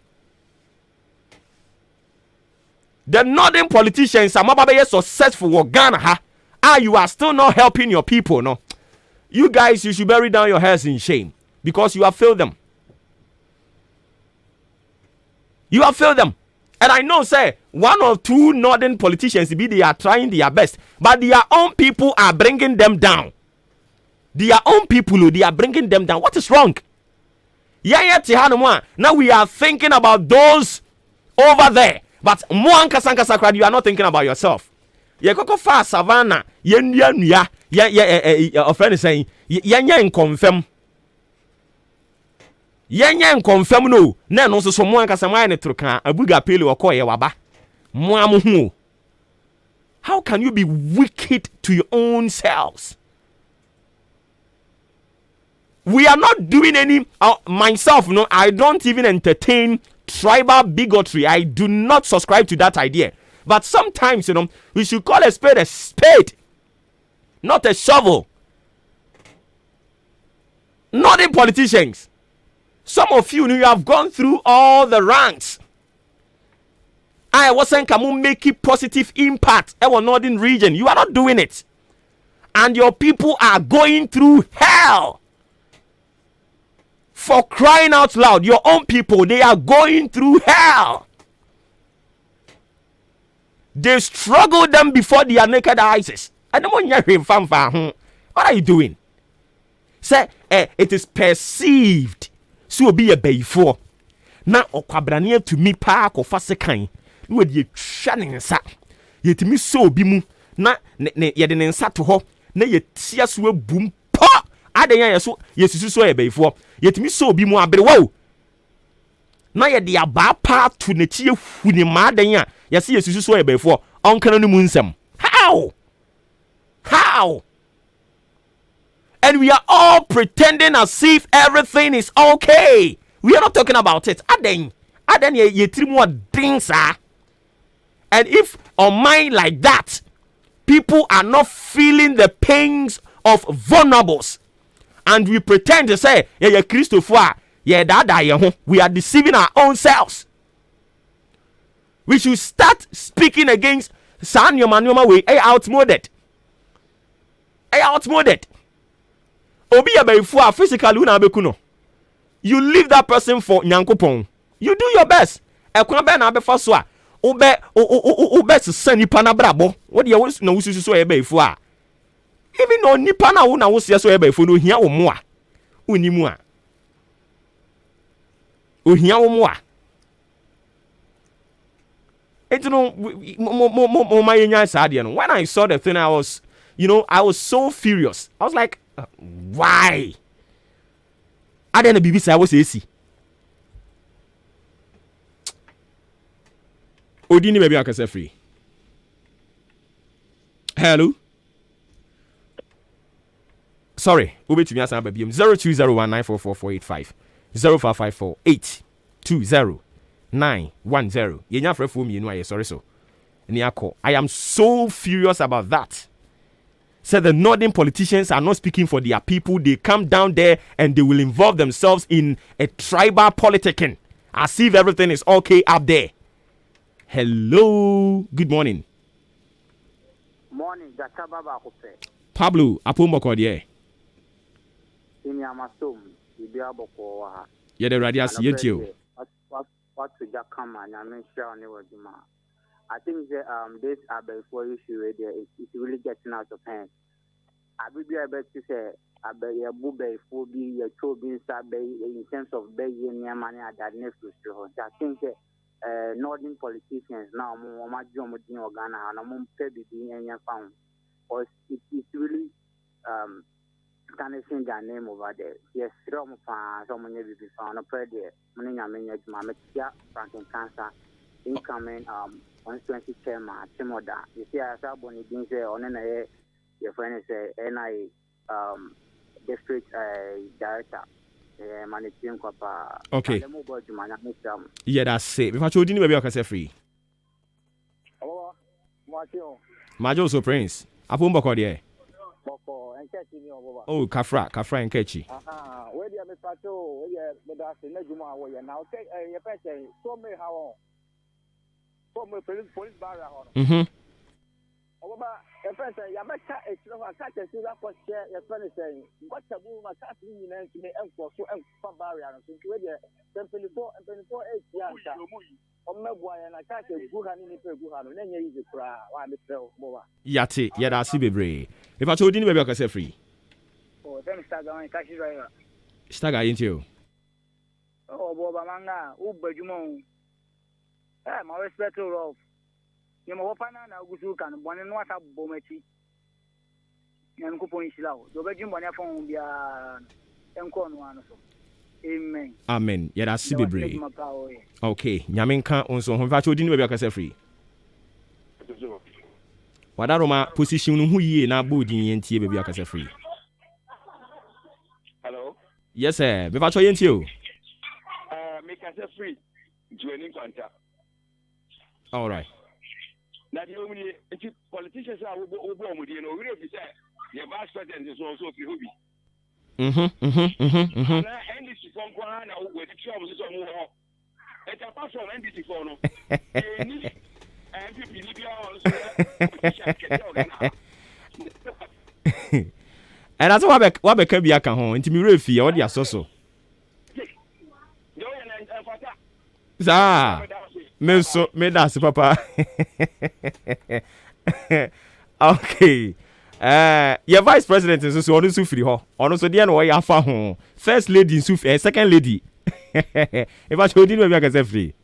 The northern politicians are successful for Ghana. You are still not helping your people. No, you guys, you should bury down your heads in shame because you have failed them. You have failed them. And I know, say, one or two northern politicians, they are trying their best, but their own people are bringing them down. Their own people, they are bringing them down. What is wrong? Now we are thinking about those over there, but you are not thinking about yourself. Fa savannah, a friend is saying, confirm. Confirm no. Na no so mo anka sama ne troka abuga pele okoye waba. Mo amu. How can you be wicked to your own selves? We are not doing any myself, no, I don't even entertain tribal bigotry. I do not subscribe to that idea. But sometimes, we should call a spade, not a shovel. Not in politicians. Some of you have gone through all the ranks. I wasn't making positive impact in our northern region. You are not doing it. And your people are going through hell. For crying out loud, your own people, they are going through hell. They struggle them before their naked eyes. What are you doing? Say, it is perceived. So be a before. Na okwabrane to me pa akofa sekan. No de twa ne nsa. Yetimi so bi mu na ye de ne nsa to ho na ye tia so abum po. Adenya ye so yesusu so ye before. Yetimi so bi mu abrewo. Na ye de aba pa to ne tie huni ma adenya ye se yesusu so ye before. Onkana no mu nsem. How? And we are all pretending as if everything is okay. We are not talking about it. Aden ye trimu things are. And if on mind like that, people are not feeling the pains of vulnerables, and we pretend to say, yeah, Christopher, yeah, we are deceiving our own selves. We should start speaking against Sanyoma way. Outmoded. Obi abefua physically una bekuno. You leave that person for nyankopon. You do your best. Ekuna be na abefa so a ube se nipa na brabo. What dey na wususu so ebefua. Even no nipa na wo na wo se so ebefo no hia wo mo a. Unimu a. Ohia wo mo a. When I saw the thing, I was so furious. I was like, why? I didn't BBC. I was AC. Odini maybe I can say free. Hello. Sorry, over to me as I'm 0201944485 0554820910. Yenya frɛ for me no I sorry so. I am so furious about that. said the northern politicians are not speaking for their people. They come down there and they will involve themselves in a tribal politicking as if everything is okay up there. Hello, good morning. Morning, Pablo Apumbokodie. Yeah, the radius you. What to just come and I'm sure I think this before issue it's really getting out of hand. I will be able to say a bube for be a chobin in terms of being money at that nephew. I think northern politicians now more Ghana and I'm being any found. Or it's really can't their name over there. Yes, someone will be found a prayer there. Money I mean Franklin Cancer incoming 120 chairman Timoda. You see as I been say on your friend is NI district director. Managing Papa. Okay. Yeah, that's it. If I told you maybe I can say free. Majo so Prince. Apumbokodie. Oh, Kafra and Kechi. Where do you have a patrol? Where do you have a warrior? Now take a person, so may how from a police barrier. A person, Yamaka, a slow attack, and see that was share your friend saying, what's a woman attacking me and to me and for so and for barrier. So, where you 24 and 24 years. Yati, yada si bebre. If I told you maybe I can say free. Oh, then Stagger into you. Oh, Boba Manga, Uberjumon. My respect of Yamopana, Guzukan, one and what up Bometi. Yankupon Shilao, the Belgium Bonafon, the Encon one. Amen. Amen. Yeah, that's Sibibre. Okay. Nyamenka onso ho facho di ni bia kasa free. Wada Roma position no hu yie na bodi yentie bia kasa free. Hello. Yes sir. Be facho yentie o. Me kasa free. Joining kwanta. All right. Na the only politicians are obo omudi no we be say your vice president is also fi hobi. Na NDC from Kwana with the troubles is on more. It's apart from NDC for no. And that's what be can be aka ho nti mi refi e wo dia soso. Za me das papa. Okay. Your vice president is also on the free ho. On so dey na we afa ho. First lady in second lady. If I show you maybe I can say free.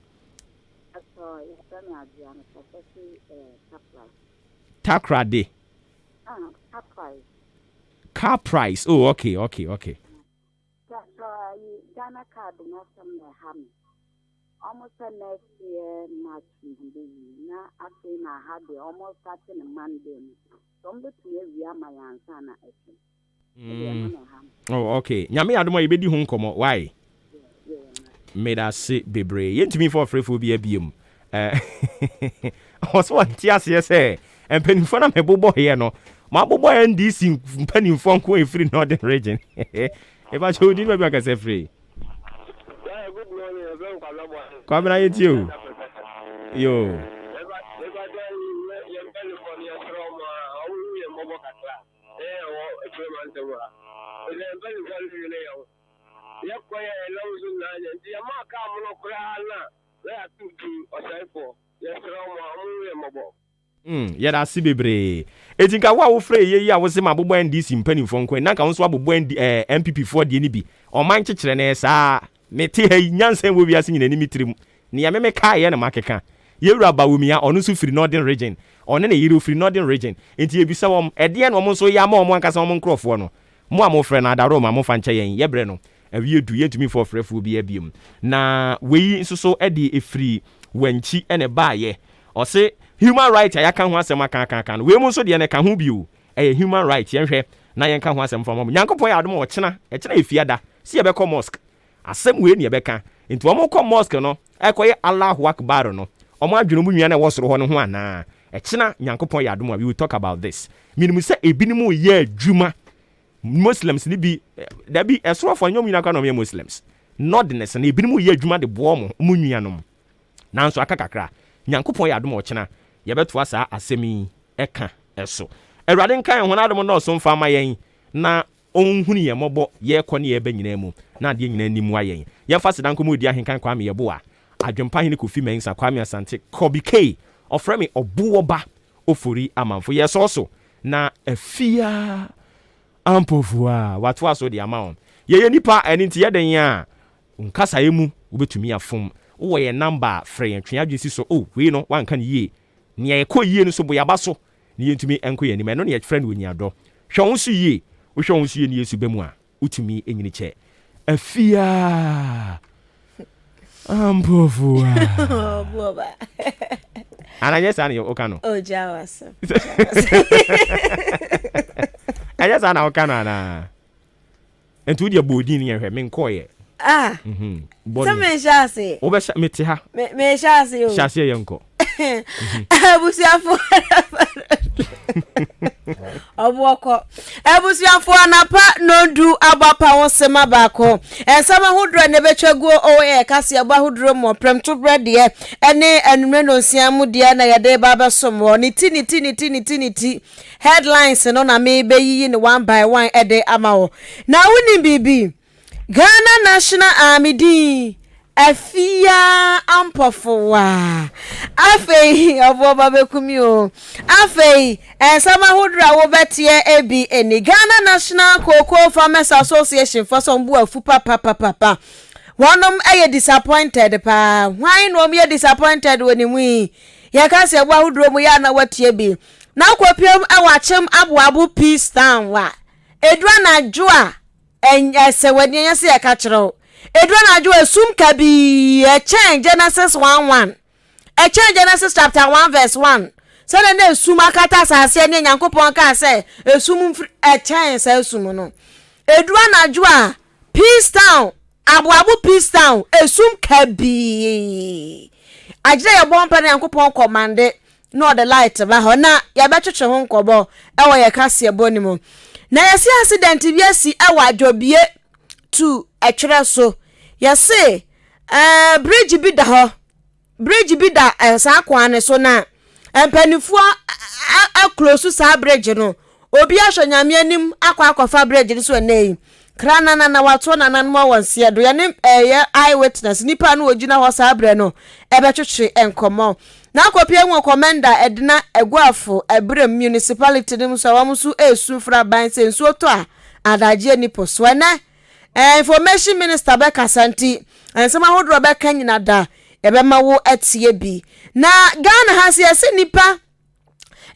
Takra day. Car price. Oh, okay. Ghana card na some ham. Almost next year March na after na had almost starting a Monday. Oh, okay. Nyame adoma ye bedi ho nkomo. Why? Me da se bebre. Yentimi for free for bia biom. Also antiase say empanimfo na mebobo here no. Ma bobo NDC mpanimfo nko e free northern region. E ba chodi no bia ka say free. Good morning. Kwabena yetio. Yo. Yeah, that's bebre. Etinka wa wo frɛ ye ya wo se mabobo NDC mpanimfo nko na ka wo so abobo MPP for de ni bi o man kyekere na saa mete ha nyansan wo biase nyina ni mitrim ne ya meme ka ye na makeka yewura bawumia ono so free northern region ono na yiri free northern region enti ebisa wom ede na omo so ya ma omo ankasa omo nkrofo no mo a mo frɛ na adaro ma mo fa nkyɛ yen yebre no awie du yetumi for frɛfo bi abiem na weyi nso so ede efri wanchi ene baaye o se human right ayaka ho asɛm aka no we mu nso de ne ka ho bio human right yenhwɛ na yenka ho asɛm fam nyankopɔn ya adom o kyena efiada si ye bɛkɔ mosque asɛm we ne ye bɛka enti omo kɔ mosque no ekoye Allahu Akbar no omo adwene mu nua na wo soro ho no ho ana Echina Nyankopon ya adom we will talk about this. Minimum say ebinim ye adwuma Muslims ni bi there be esro for nyom nyina kwa no Muslims. Nordness na ebinim ye adwuma de bo mo nuanom. Nanso akakakra Nyankopon ya adom ochina ye beto asa asemi eka eso. Awurade nkan ho na adom no so mfa ma yen na onhunu ye mobo ye kɔ ne ye ba nyina mu na de nyina nimu ayen. Ye fa sedan komo di ahenkan kwa me ye bo a adwempa hene Kofi Mensa Kwame Asante Kobi K ofre me Obuoba Ofori Amanfo yes also na afia ampofua watwa so de amount ye nipa enti ye den ya nkasa emu obetumi afom wo ye number free entwe adwesi so we no wanka ne yie ne ye kɔ yie no so boya baso ne yentumi enko ye ni me no ne ye friend woni ado hwe wo so yie wo hwe wo so yie ne yesu bemu a utumi enyini che afia ampofua Obuoba Ananya sana yo okano. Jawasa. Anya sana okano na. Entu dia bodi ni ehwe men koye. Some shase. Obe meti ha. Me shase yo. Shase yenko. Ebusiafo. Obuoko. Ebusiafo anapa nondu abapa wonsema bako. Ensama hudro ne betwaguo oye kase aba hudro mo premto bread ye ene enumre no nsiamu de na yade baba somo ni ti headlines no na me beyi ni one by one ede amawo. Na woni bibi Ghana National Army D afia ampofowa afei Obuoba bekumi o afei ensama hodra wo betie ebi eni Ghana National Cocoa Farmers Association for some bu afu papa wonom eye disappointed pa why no me disappointed woni mu ye ka se bo hodro mu ya na watie bi na kwapiem awachem aboabo peace town wa edura na joa ese wani yesi ye ka kire Edwa na jo asum kabi Genesis 1:1 Genesis chapter 1 verse 1 so na asum akata asase ne Nyankopon ka say asum say asum no Edwa na jo a peace town aboabo peace town asum kabi agire ye bompa na Nyankopon commande no the light ba ho na ye betwetwe ho nkobo e wo ye kase bonimu na yesi accident bi asi e wa adwobie to atwere so yesi bridge bi da ho bridge bi da sa kwane so na empanifuo close sa bridge no obi ahwanyame anim akwafa bridge so nei krana na wato na mo wonse do ye eye witness nipa no ogina ho sa bre no ebetwetwe enkomo na akopie nwo commander edna eguafo ebrem municipality nim so wamusu esu fra ban sensu oto a adaje nipo so na information minister Beka Santi ensema hodro beka nyina da ebema wo atie bi na Ghana has yesi nipa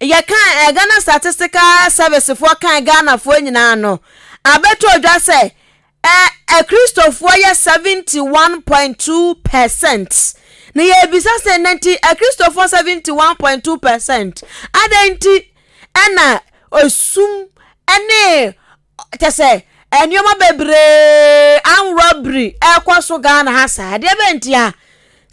ye kan Ghana statistical service for kan Ghana fo nyina no abeto odwa se Christopher ye 71.2% na ye bisa se nanti Christopher 71.2% adenti ana osum ene tese enyoma bebre an robbery ekwaso Ghana hasa de bentia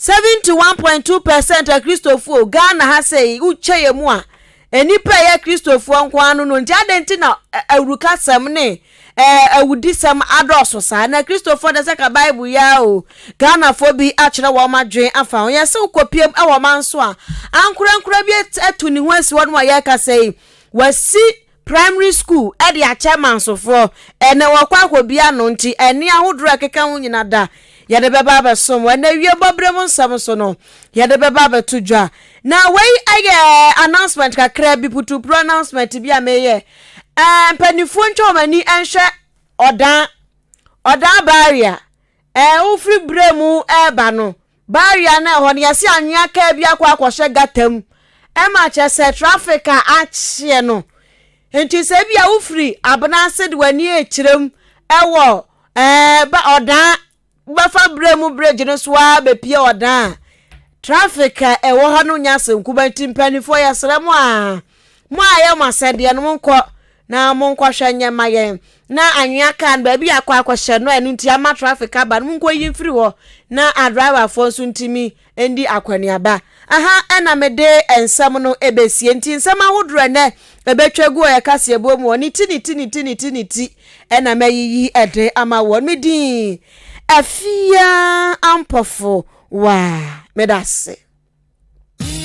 71.2% Christopher Ghana hasa uche ye mu a enipa ye Christopher nko anu no nti adenti na awuruka sam ne awudi sam adoso sa na Christopher de seka Bible ya o Ghana fo bi akire wo madwen afa o yese ukopiem e wo manso a ankura bi etu ni ho asi won ma ye ka sei wasi primary school e de chairman so for ene wakwa akobia no nti ene ahodro akeka ho nyina da ye de beba ba som ene wie bobrem nsam so no ye de beba ba tudwa na wei aye announcement kakra bi putu pro announcement bi ameye panifo ntwomani enhwe odan barrier ufri bremu eba no barrier na ho ne yase anwea ka bi akwa gatam ma chese traffic a achie no enti se bia ufri abnase de wani ekirem ewo ba odan ba fa bremu bridge no so a be pie odan traffic ewo ha no nya senkuba timpanifo ya sremu a mo aye masede no nko na monkɔhwɛ nyɛma yɛn na anwea kan baabi akɔ akɔhyɛ no ɛno nti ama traffic aba no monkɔ yi mfiri hɔ na a driver fo nso ntimi endi akwaniaba aha ɛna mede ensɛm no ebesie nti nsɛm ahodoro ne ebetwa gu ɔyɛ kase ebo mu oni ti ɛna mayiyi ɛde ama wɔ me din afia ampɔfo wa medase